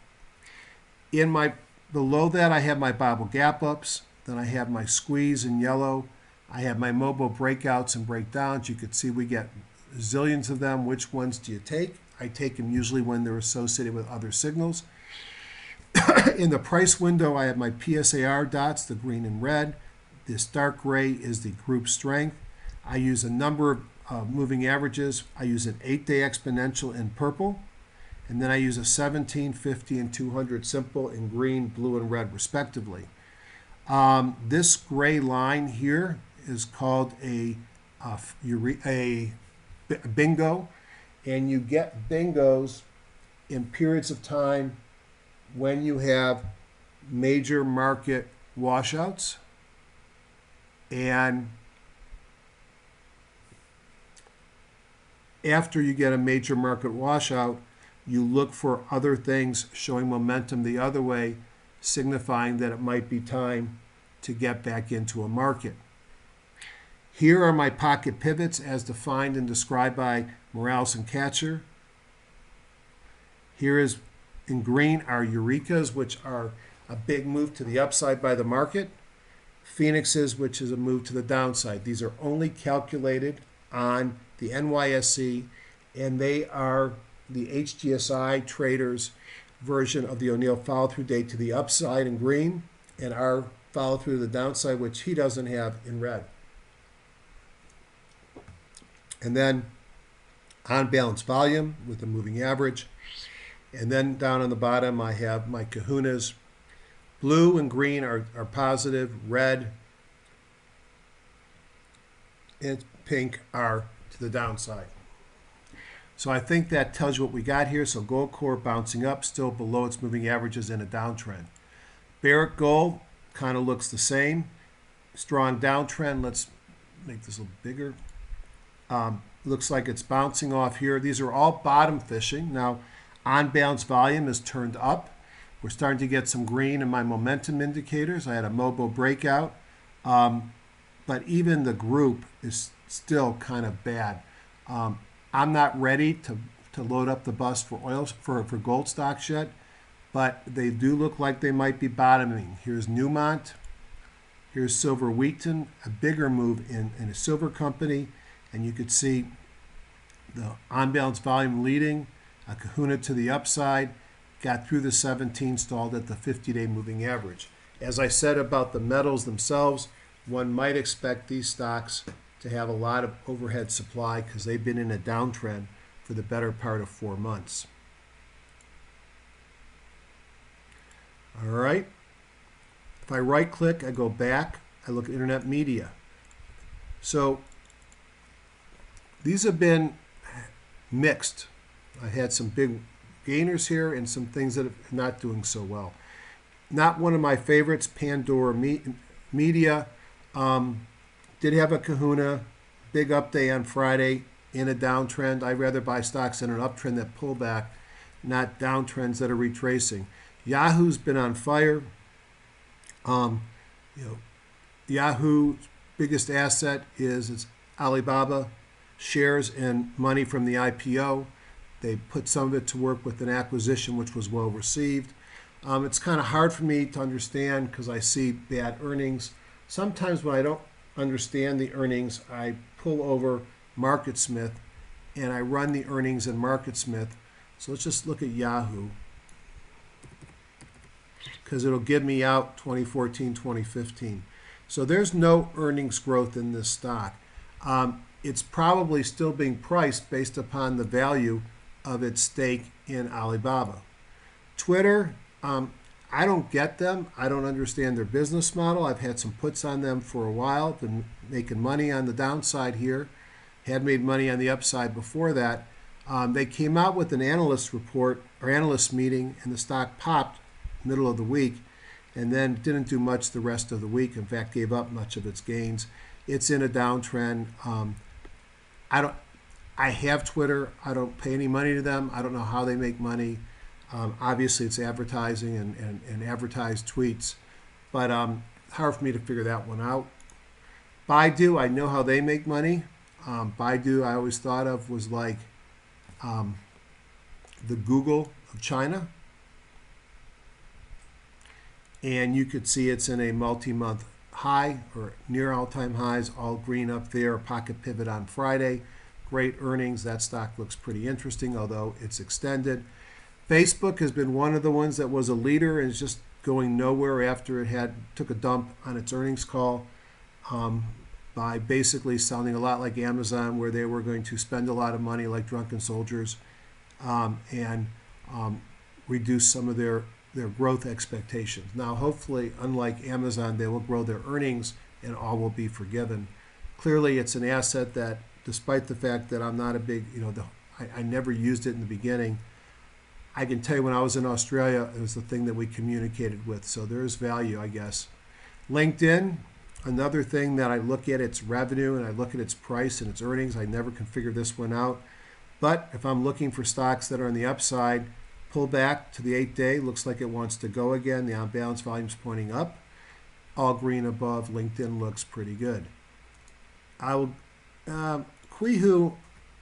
[SPEAKER 1] Below that, I have my Bible gap ups. Then I have my squeeze in yellow. I have my mobile breakouts and breakdowns. You can see we get zillions of them. Which ones do you take? I take them usually when they're associated with other signals. In the price window, I have my PSAR dots, the green and red. This dark gray is the group strength. I use a number of moving averages. I use an 8-day exponential in purple, and then I use a 17, 50, and 200 simple in green, blue, and red, respectively. This gray line here is called a bingo, and you get bingos in periods of time when you have major market washouts, and after you get a major market washout, you look for other things showing momentum the other way, signifying that it might be time to get back into a market. Here are my pocket pivots as defined and described by Morales and Katcher. Here is in green our Eurekas, which are a big move to the upside by the market. Phoenixes, which is a move to the downside. These are only calculated on the NYSE, and they are the HGSI traders version of the O'Neill follow-through date to the upside in green, and our follow-through to the downside, which he doesn't have, in red. And then on balance volume with the moving average. And then down on the bottom, I have my kahunas. Blue and green are positive. Red and pink are to the downside. So I think that tells you what we got here. So gold core bouncing up, still below its moving averages in a downtrend. Barrick gold kind of looks the same. Strong downtrend. Let's make this a little bigger. Looks like it's bouncing off here. These are all bottom fishing. Now, on balance volume is turned up. We're starting to get some green in my momentum indicators. I had a MOBO breakout. But even the group is still kind of bad. I'm not ready to load up the bus for oil for gold stocks yet, but they do look like they might be bottoming. Here's Newmont. Here's Silver Wheaton, a bigger move in a silver company, and you could see the on-balance volume leading, a kahuna to the upside, got through the 17, stalled at the 50-day moving average. As I said about the metals themselves, one might expect these stocks to have a lot of overhead supply because they've been in a downtrend for the better part of 4 months. All right. If I right-click, I go back, I look at internet media. So these have been mixed. I had some big gainers here and some things that are not doing so well. Not one of my favorites, Pandora Media. Did have a kahuna, big up day on Friday in a downtrend. I'd rather buy stocks in an uptrend that pull back, not downtrends that are retracing. Yahoo's been on fire. Yahoo's biggest asset is its Alibaba shares and money from the IPO. They put some of it to work with an acquisition which was well received. It's kind of hard for me to understand because I see bad earnings. Sometimes when I don't understand the earnings, I pull over MarketSmith and I run the earnings in MarketSmith. So let's just look at Yahoo because it'll give me out 2014, 2015. So there's no earnings growth in this stock. It's probably still being priced based upon the value of its stake in Alibaba. Twitter, I don't get them. I don't understand their business model. I've had some puts on them for a while, been making money on the downside here, had made money on the upside before that. They came out with an analyst report or analyst meeting, and the stock popped middle of the week and then didn't do much the rest of the week. In fact, gave up much of its gains. It's in a downtrend. I have Twitter. I don't pay any money to them. I don't know how they make money. Obviously, it's advertising and advertised tweets, but hard for me to figure that one out. Baidu, I know how they make money. Baidu, I always thought of was like the Google of China. And you could see it's in a multi-month high or near all-time highs, all green up there, pocket pivot on Friday. Great earnings. That stock looks pretty interesting, although it's extended. Facebook has been one of the ones that was a leader and is just going nowhere after it took a dump on its earnings call. by basically sounding a lot like Amazon, where they were going to spend a lot of money like drunken soldiers and reduce some of their growth expectations. Now, hopefully, unlike Amazon, they will grow their earnings and all will be forgiven. Clearly, it's an asset that, despite the fact that I'm not a big, I never used it in the beginning, I can tell you when I was in Australia, it was the thing that we communicated with. So there is value, I guess. LinkedIn, another thing that I look at its revenue and I look at its price and its earnings. I never can figure this one out. But if I'm looking for stocks that are on the upside, pull back to the 8-day, looks like it wants to go again. The on-balance volume's pointing up. All green above. LinkedIn looks pretty good. Quihu,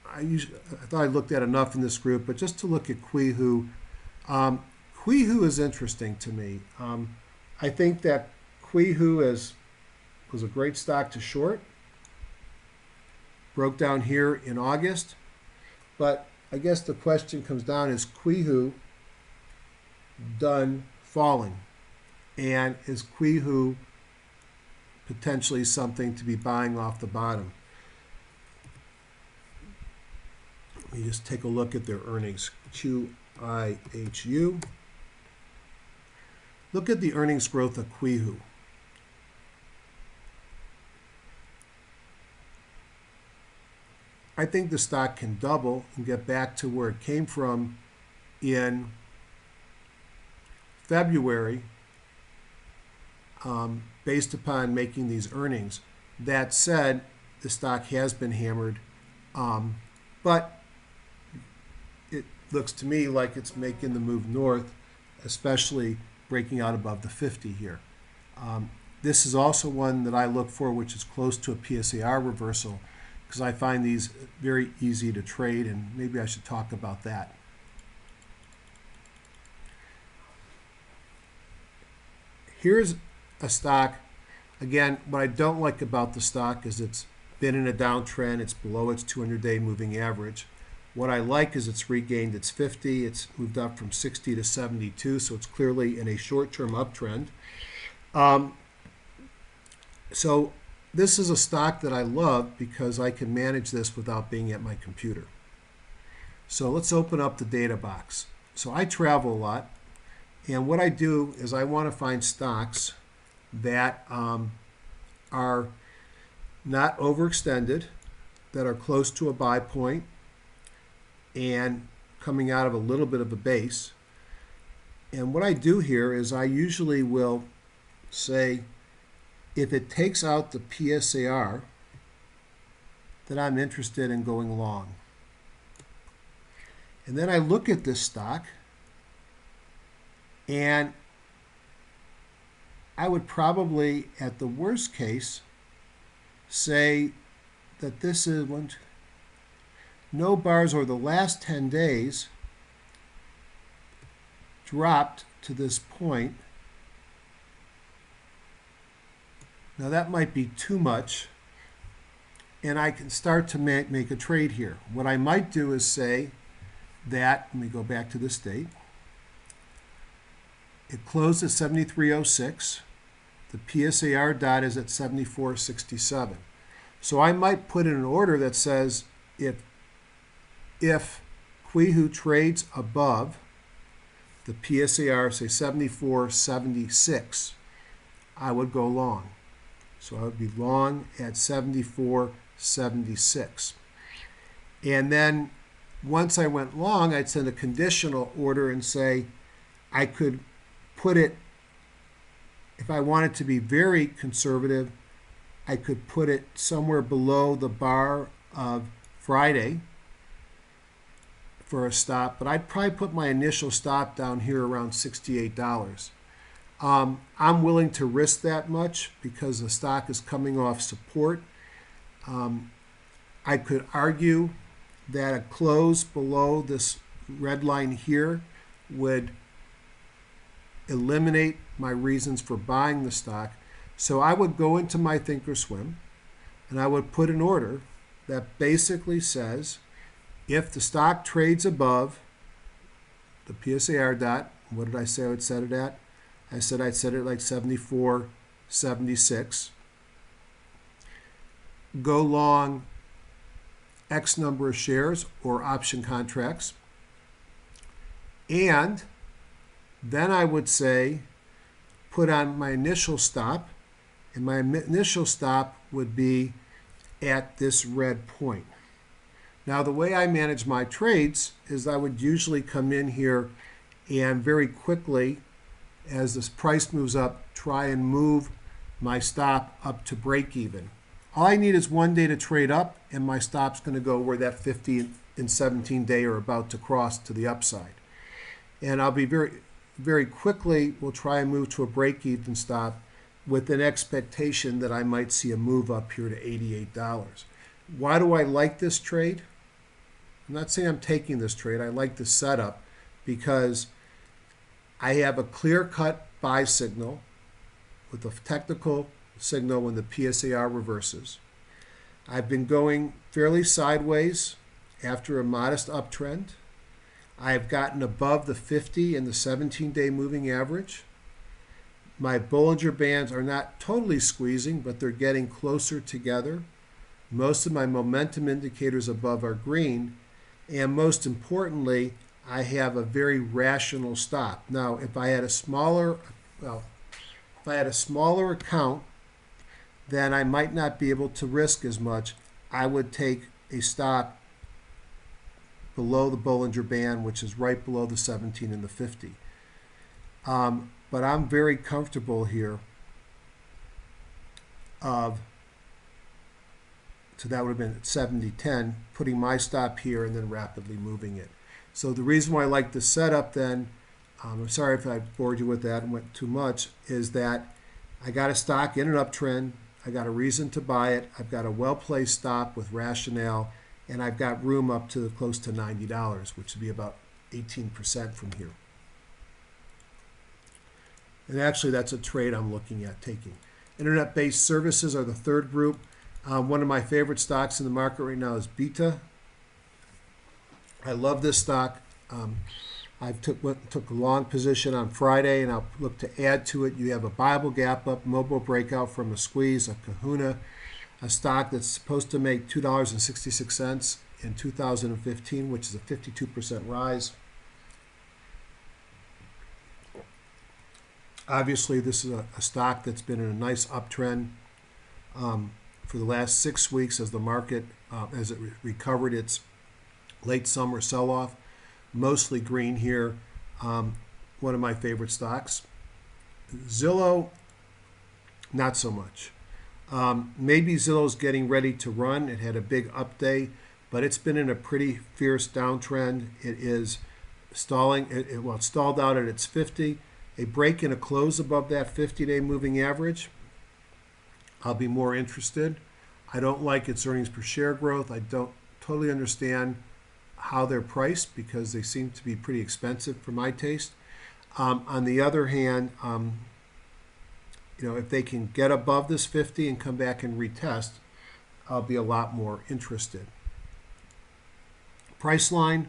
[SPEAKER 1] I thought I looked at enough in this group, but just to look at Quihu, Quihu is interesting to me. I think that Quihu was a great stock to short. Broke down here in August, but I guess the question comes down, is Quihu done falling? And is Quihu potentially something to be buying off the bottom? Let me just take a look at their earnings. QIHU. Look at the earnings growth of Quihu. I think the stock can double and get back to where it came from in February based upon making these earnings. That said, the stock has been hammered, but it looks to me like it's making the move north, especially breaking out above the 50 here. This is also one that I look for, which is close to a PSAR reversal, because I find these very easy to trade, and maybe I should talk about that. Here's a stock. Again, what I don't like about the stock is it's been in a downtrend. It's below its 200-day moving average. What I like is it's regained its 50. It's moved up from 60 to 72, so it's clearly in a short-term uptrend. So this is a stock that I love because I can manage this without being at my computer. So let's open up the data box. So I travel a lot, and what I do is I want to find stocks that are not overextended, that are close to a buy point, and coming out of a little bit of a base. And what I do here is I usually will say, if it takes out the PSAR, then I'm interested in going long. And then I look at this stock, and I would probably, at the worst case, say that this is no bars over the last 10 days dropped to this point. Now that might be too much, and I can start to make a trade here. What I might do is say that, let me go back to this date, it closed at 73.06. The PSAR dot is at 74.67. So I might put in an order that says if Quihu trades above the PSAR, say 74.76, I would go long. So I would be long at 74.76. And then once I went long, I'd send a conditional order and say I could put it, if I wanted to be very conservative, I could put it somewhere below the bar of Friday for a stop, but I'd probably put my initial stop down here around $68. I'm willing to risk that much because the stock is coming off support. I could argue that a close below this red line here would eliminate my reasons for buying the stock. So I would go into my Thinkorswim and I would put an order that basically says if the stock trades above the PSAR dot, what did I say I would set it at? I said I'd set it like 74.76. go long X number of shares or option contracts. And then I would say put on my initial stop, and my initial stop would be at this red point. Now, the way I manage my trades is I would usually come in here and very quickly, as this price moves up, try and move my stop up to break even. All I need is one day to trade up, and my stop's going to go where that 50 and 17 day are about to cross to the upside. And I'll be very quickly, we'll try and move to a break even stop with an expectation that I might see a move up here to $88. Why do I like this trade? I'm not saying I'm taking this trade. I like the setup because I have a clear-cut buy signal with a technical signal when the PSAR reverses. I've been going fairly sideways after a modest uptrend. I've gotten above the 50 and the 17-day moving average. My Bollinger Bands are not totally squeezing, but they're getting closer together. Most of my momentum indicators above are green. And most importantly, I have a very rational stop. Now, if I had a smaller account, then I might not be able to risk as much. I would take a stop below the Bollinger Band, which is right below the 17 and the 50. But I'm very comfortable here so that would have been at 70.10, putting my stop here and then rapidly moving it. So the reason why I like the setup then, I'm sorry if I bored you with that and went too much, is that I got a stock in an uptrend, I got a reason to buy it, I've got a well-placed stop with rationale, and I've got room up to close to $90, which would be about 18% from here. And actually, that's a trade I'm looking at taking. Internet-based services are the third group. One of my favorite stocks in the market right now is Beta. I love this stock. I took a long position on Friday, and I'll look to add to it. You have a Bible gap up, mobile breakout from a squeeze, a kahuna, a stock that's supposed to make $2.66 in 2015, which is a 52% rise. Obviously, this is a stock that's been in a nice uptrend for the last 6 weeks as the market, as it recovered its late summer sell-off. Mostly green here. One of my favorite stocks. Zillow, not so much. Maybe Zillow's getting ready to run. It had a big up day, but it's been in a pretty fierce downtrend. It is stalling. It stalled out at its 50. A break and a close above that 50-day moving average, I'll be more interested. I don't like its earnings per share growth. I don't totally understand how they're priced because they seem to be pretty expensive for my taste. On the other hand, if they can get above this 50 and come back and retest, I'll be a lot more interested. Priceline,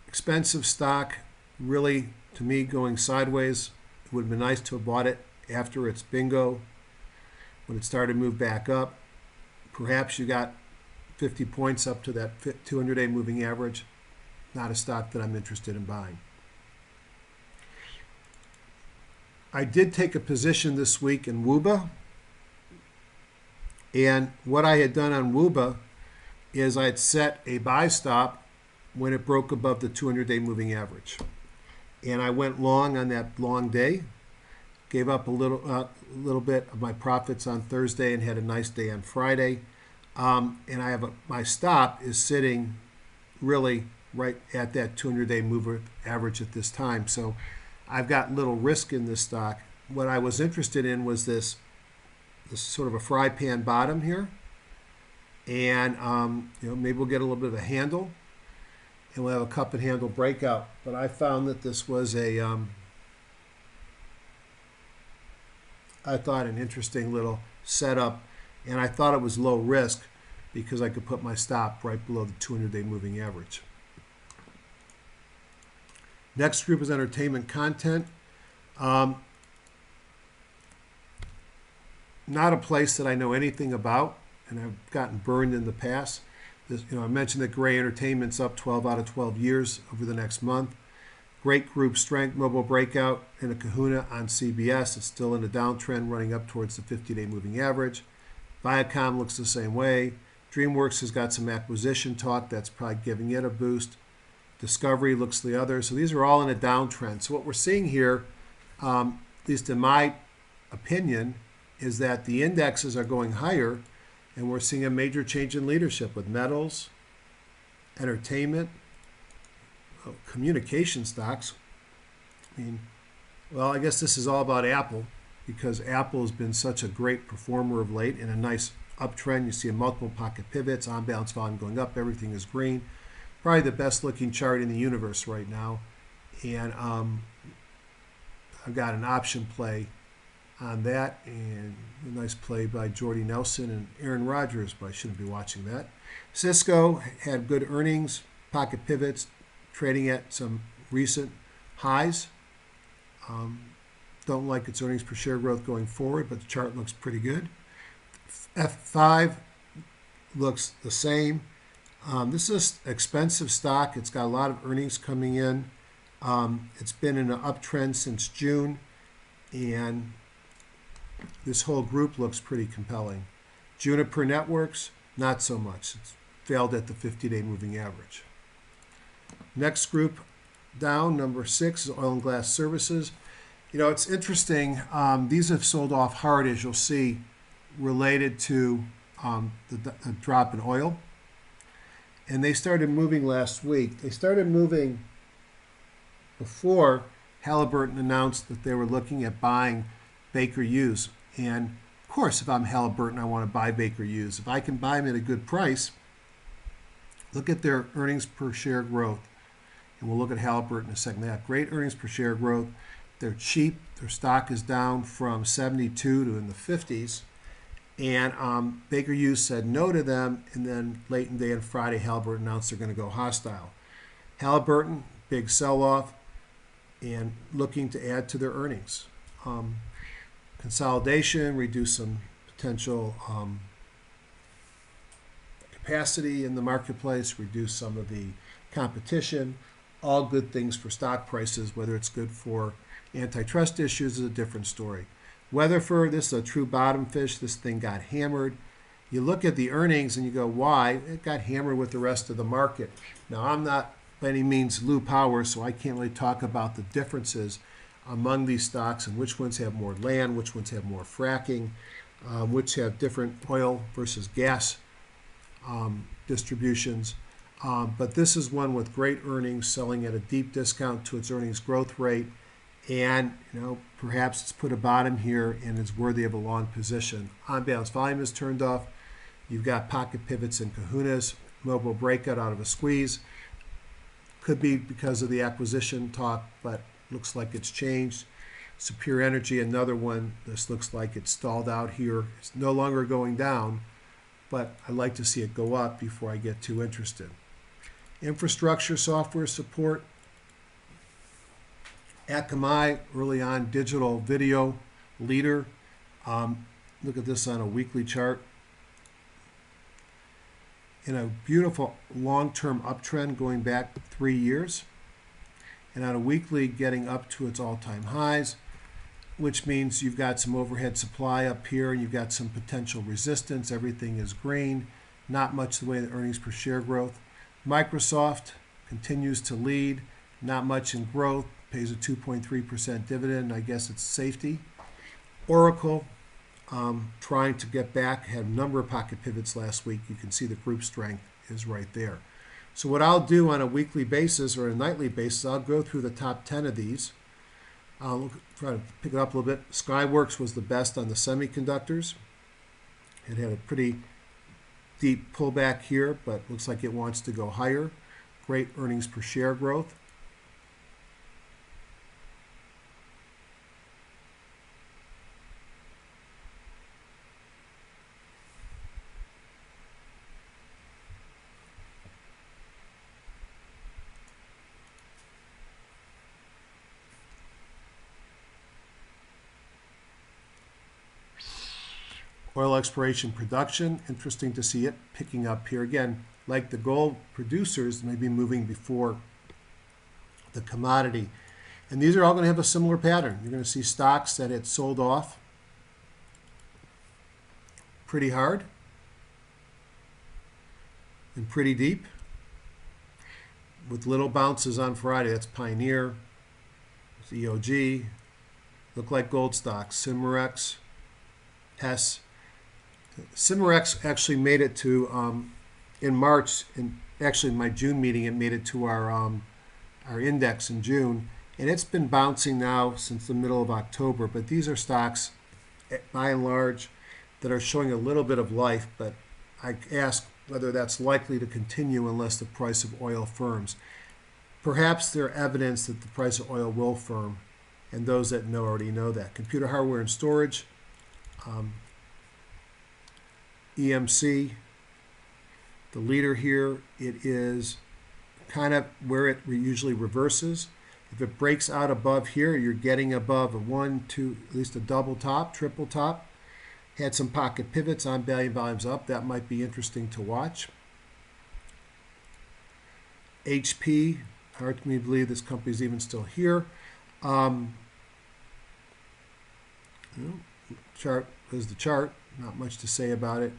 [SPEAKER 1] expensive stock, really, to me, going sideways. It would have been nice to have bought it after its bingo, when it started to move back up. Perhaps you got 50 points up to that 200-day moving average. Not a stock that I'm interested in buying. I did take a position this week in WUBA. And what I had done on WUBA is I had set a buy stop when it broke above the 200-day moving average. And I went long on that long day, gave up a little bit of my profits on Thursday and had a nice day on Friday. And I have my stop is sitting really right at that 200-day moving average at this time. So I've got little risk in this stock. What I was interested in was this sort of a fry pan bottom here. And maybe we'll get a little bit of a handle, and we'll have a cup and handle breakout. But I found that this was an interesting little setup, and I thought it was low risk because I could put my stop right below the 200-day moving average. Next group is entertainment content. not a place that I know anything about, and I've gotten burned in the past. I mentioned that Gray Entertainment's up 12 out of 12 years over the next month. Great group strength, mobile breakout, and a kahuna on CBS. It's still in a downtrend, running up towards the 50-day moving average. Viacom looks the same way. DreamWorks has got some acquisition talk that's probably giving it a boost. Discovery looks the other. So these are all in a downtrend. So what we're seeing here, at least in my opinion, is that the indexes are going higher, and we're seeing a major change in leadership with metals, entertainment, communication stocks. I guess this is all about Apple, because Apple has been such a great performer of late in a nice uptrend. You see a multiple pocket pivots, on balance volume going up, everything is green. Probably the best looking chart in the universe right now. And I've got an option play on that, and a nice play by Jordy Nelson and Aaron Rodgers, but I shouldn't be watching that. Cisco had good earnings, pocket pivots, trading at some recent highs. Don't like its earnings per share growth going forward, but the chart looks pretty good. F5 looks the same. This is an expensive stock. It's got a lot of earnings coming in. It's been in an uptrend since June, and this whole group looks pretty compelling. Juniper Networks, not so much. It's failed at the 50-day moving average. Next group down, number 6, is oil and gas services. It's interesting. These have sold off hard, as you'll see, related to the drop in oil. And they started moving last week. They started moving before Halliburton announced that they were looking at buying Baker Hughes. And of course, if I'm Halliburton, I want to buy Baker Hughes. If I can buy them at a good price, look at their earnings per share growth. And we'll look at Halliburton in a second. They have great earnings per share growth. They're cheap. Their stock is down from 72 to in the 50s. And Baker Hughes said no to them, and then late in the day on Friday, Halliburton announced they're going to go hostile. Halliburton, big sell-off, and looking to add to their earnings. Consolidation, reduce some potential capacity in the marketplace, reduce some of the competition. All good things for stock prices. Whether it's good for antitrust issues is a different story. Weatherford, this is a true bottom fish. This thing got hammered. You look at the earnings and you go, why? It got hammered with the rest of the market. Now, I'm not by any means Lou Power, so I can't really talk about the differences among these stocks and which ones have more land, which ones have more fracking, which have different oil versus gas distributions. But this is one with great earnings, selling at a deep discount to its earnings growth rate. And, perhaps it's put a bottom here and is worthy of a long position. On balance volume is turned off. You've got pocket pivots and kahunas, mobile breakout out of a squeeze. Could be because of the acquisition talk, but looks like it's changed. Superior Energy, another one. This looks like it's stalled out here. It's no longer going down, but I'd like to see it go up before I get too interested. Infrastructure software support. Akamai, early on, digital video leader. Look at this on a weekly chart. In a beautiful long-term uptrend going back 3 years. And on a weekly getting up to its all-time highs, which means you've got some overhead supply up here and you've got some potential resistance. Everything is green. Not much the way the earnings per share growth. Microsoft continues to lead. Not much in growth. Pays a 2.3% dividend. I guess it's safety. Oracle, trying to get back. Had a number of pocket pivots last week. You can see the group strength is right there. So what I'll do on a weekly basis or a nightly basis, I'll go through the top 10 of these. I'll try to pick it up a little bit. Skyworks was the best on the semiconductors. It had a pretty deep pullback here, but looks like it wants to go higher. Great earnings per share growth. Oil exploration production, interesting to see it picking up here. Again, like the gold producers, maybe moving before the commodity. And these are all going to have a similar pattern. You're going to see stocks that had sold off pretty hard and pretty deep with little bounces on Friday. That's Pioneer, it's EOG, look like gold stocks, Cimarex, Hess. Cimarex actually made it to, in March, actually in my June meeting, it made it to our index in June, and it's been bouncing now since the middle of October. But these are stocks, by and large, that are showing a little bit of life, but I ask whether that's likely to continue unless the price of oil firms. Perhaps there's evidence that the price of oil will firm, and those that know already know that. Computer hardware and storage, EMC, the leader here, it is kind of where it usually reverses. If it breaks out above here, you're getting above a 1, 2, at least a double top, triple top. Had some pocket pivots on value, volumes up. That might be interesting to watch. HP, hard for me to believe this company is even still here. Chart is the chart. Not much to say about it.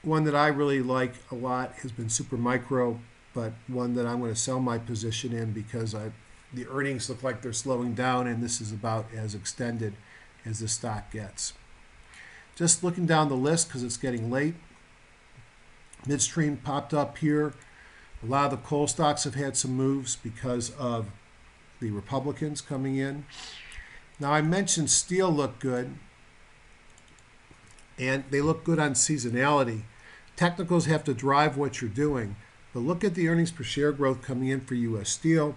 [SPEAKER 1] One that I really like a lot has been Supermicro, but one that I'm going to sell my position in because the earnings look like they're slowing down, and this is about as extended as the stock gets. Just looking down the list because it's getting late. Midstream popped up here. A lot of the coal stocks have had some moves because of the Republicans coming in. Now I mentioned steel looked good, and they look good on seasonality. Technicals have to drive what you're doing, but look at the earnings per share growth coming in for U.S. Steel.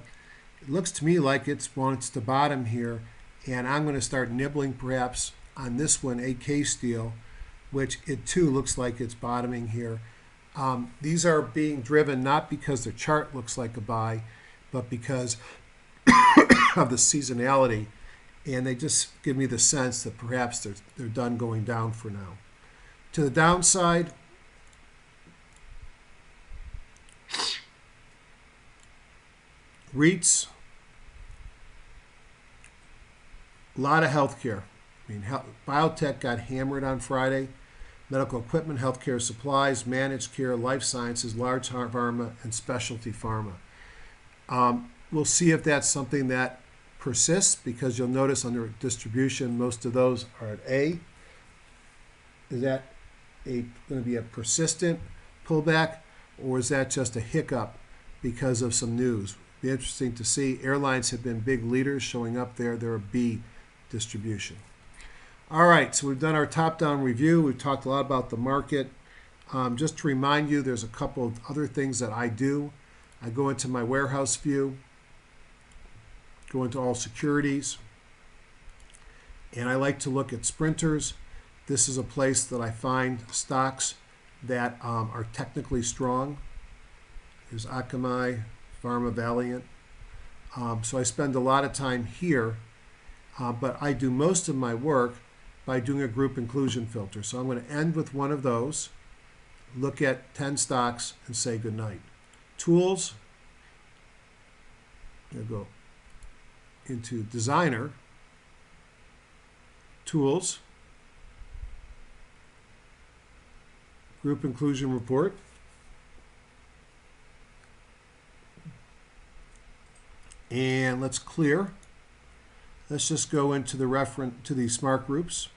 [SPEAKER 1] It looks to me like it wants to bottom here, and I'm going to start nibbling perhaps on this one, AK Steel, which it too looks like it's bottoming here. These are being driven not because the chart looks like a buy, but because of the seasonality, and they just give me the sense that perhaps they're done going down for now. To the downside, REITs, a lot of healthcare. I mean, biotech got hammered on Friday. Medical equipment, healthcare supplies, managed care, life sciences, large pharma, and specialty pharma. We'll see if that's something that persists, because you'll notice under distribution, most of those are at A. Is that going to be a persistent pullback, or is that just a hiccup because of some news? Be interesting to see. Airlines have been big leaders showing up there. They're a B distribution. All right, so we've done our top-down review. We've talked a lot about the market. Just to remind you, there's a couple of other things that I do. I go into my warehouse view, go into all securities, and I like to look at sprinters. This is a place that I find stocks that are technically strong. Here's Akamai, Pharma, Valiant. So I spend a lot of time here, but I do most of my work by doing a group inclusion filter. So I'm going to end with one of those, look at 10 stocks, and say goodnight. Tools, I'm going to go into Designer, Tools, Group Inclusion Report, and let's clear. Let's just go into the reference to these smart groups,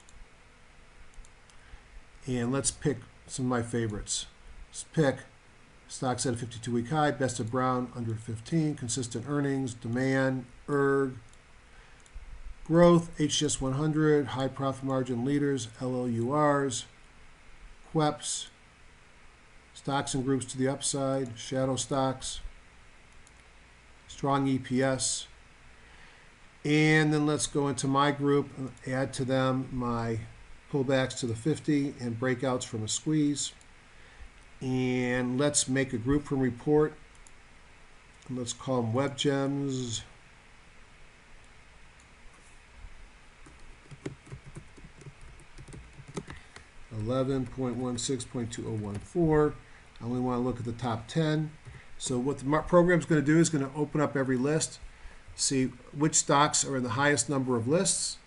[SPEAKER 1] and let's pick some of my favorites. Let's pick stocks at a 52-week high, best of Brown under 15, consistent earnings, demand, ERG, growth, HGS 100, high profit margin leaders, LLURs, QEPs, stocks and groups to the upside, shadow stocks, strong EPS. And then let's go into my group and add to them my pullbacks to the 50 and breakouts from a squeeze. And let's make a group from report. And let's call them Web Gems. 11.16.2014. I only want to look at the top 10. So what the program is going to do is going to open up every list, see which stocks are in the highest number of lists,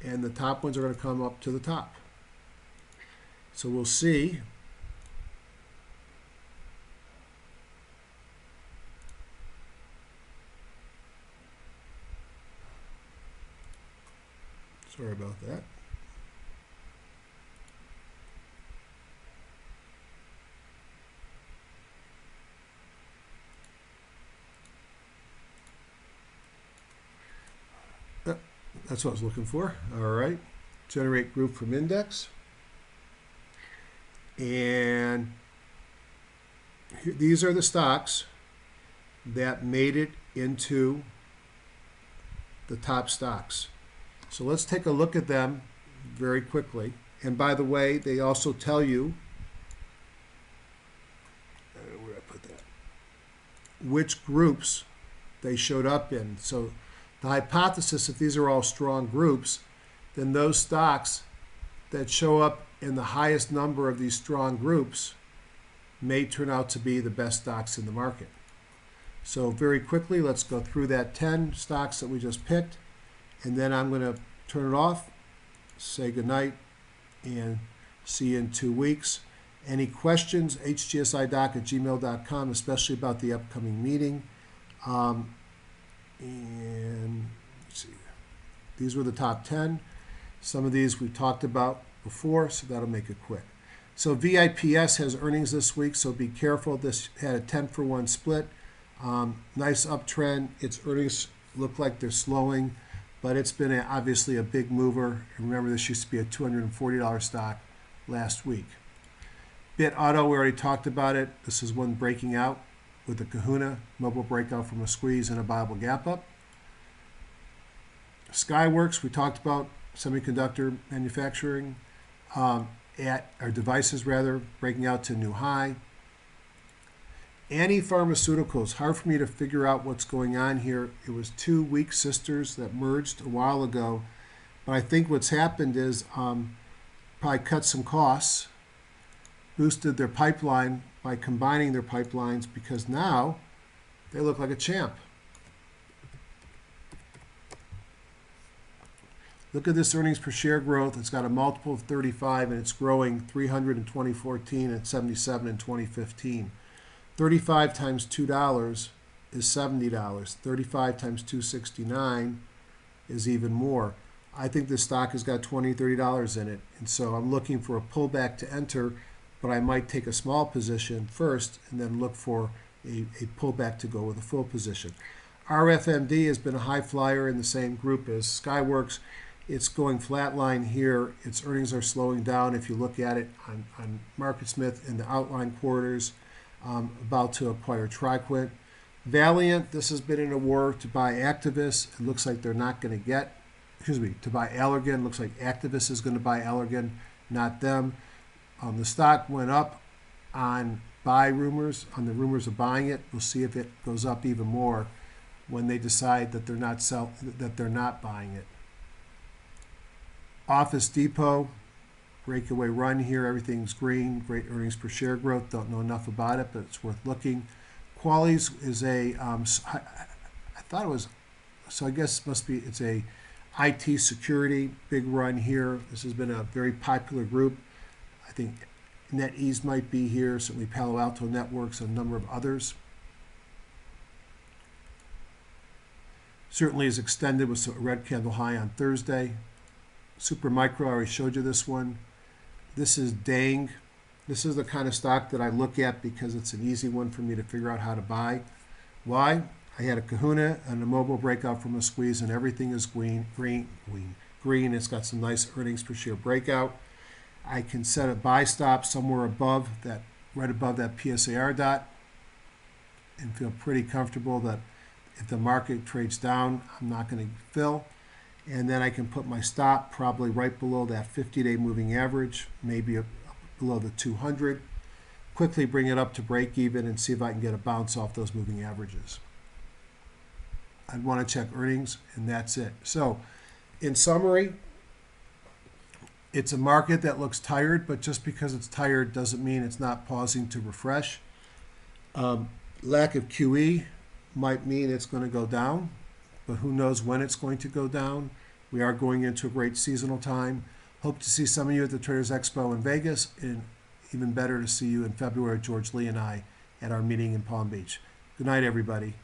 [SPEAKER 1] and the top ones are going to come up to the top. So we'll see. Sorry about that. That's what I was looking for. All right. Generate group from index. And these are the stocks that made it into the top stocks. So let's take a look at them very quickly. And by the way, they also tell you, where did I put that? Which groups they showed up in. So the hypothesis, if these are all strong groups, then those stocks that show up in the highest number of these strong groups may turn out to be the best stocks in the market. So very quickly, let's go through that 10 stocks that we just picked, and then I'm going to turn it off, say goodnight, and see you in 2 weeks. Any questions, hgsidoc@gmail.com, especially about the upcoming meeting. And let's see, these were the top 10. Some of these we talked about before, so that'll make it quick. So VIPS has earnings this week, so be careful. This had a 10-for-1 split. Nice uptrend. Its earnings look like they're slowing, but it's been obviously a big mover. And remember, this used to be a $240 stock last week. Bit Auto, we already talked about it. This is one breaking out with a kahuna, mobile breakout from a squeeze and a Bible gap up. Skyworks, we talked about semiconductor manufacturing, devices breaking out to a new high. Annie Pharmaceuticals, hard for me to figure out what's going on here. It was two weak sisters that merged a while ago, but I think what's happened is probably cut some costs, boosted their pipeline by combining their pipelines, because now they look like a champ. Look at this earnings per share growth. It's got a multiple of 35, and it's growing 300 in 2014 and 77 in 2015. 35 times $2 is $70. 35 times $269 is even more. I think this stock has got $20, $30 in it, and so I'm looking for a pullback to enter, but I might take a small position first and then look for a pullback to go with a full position. RFMD has been a high flyer in the same group as Skyworks. It's going flatline here. Its earnings are slowing down if you look at it on MarketSmith in the outline quarters, about to acquire TriQuint. Valiant, this has been in a war to buy Actavis. It looks like they're not going to get, to buy Allergan. Looks like Actavis is going to buy Allergan, not them. The stock went up on buy rumors, on the rumors of buying it. We'll see if it goes up even more when they decide that they're not buying it. Office Depot, breakaway run here. Everything's green. Great earnings per share growth. Don't know enough about it, but it's worth looking. Qualies is a, I thought it was, so I guess it's a IT security, big run here. This has been a very popular group. I think NetEase might be here, certainly Palo Alto Networks, and a number of others. Certainly is extended with a red candle high on Thursday. Supermicro, I already showed you this one. This is Dang. This is the kind of stock that I look at because it's an easy one for me to figure out how to buy. Why? I had a kahuna and a mobile breakout from a squeeze, and everything is green. It's got some nice earnings per share breakout. I can set a buy stop somewhere above that, right above that PSAR dot, and feel pretty comfortable that if the market trades down, I'm not going to fill. And then I can put my stop probably right below that 50-day moving average, maybe below the 200. Quickly bring it up to break even and see if I can get a bounce off those moving averages. I'd want to check earnings, and that's it. So in summary, It's a market that looks tired, but just because it's tired doesn't mean it's not pausing to refresh. Lack of QE might mean it's going to go down, but who knows when it's going to go down. We are going into a great seasonal time. Hope to see some of you at the Traders Expo in Vegas, and even better to see you in February, George Lee and I, at our meeting in Palm Beach. Good night, everybody.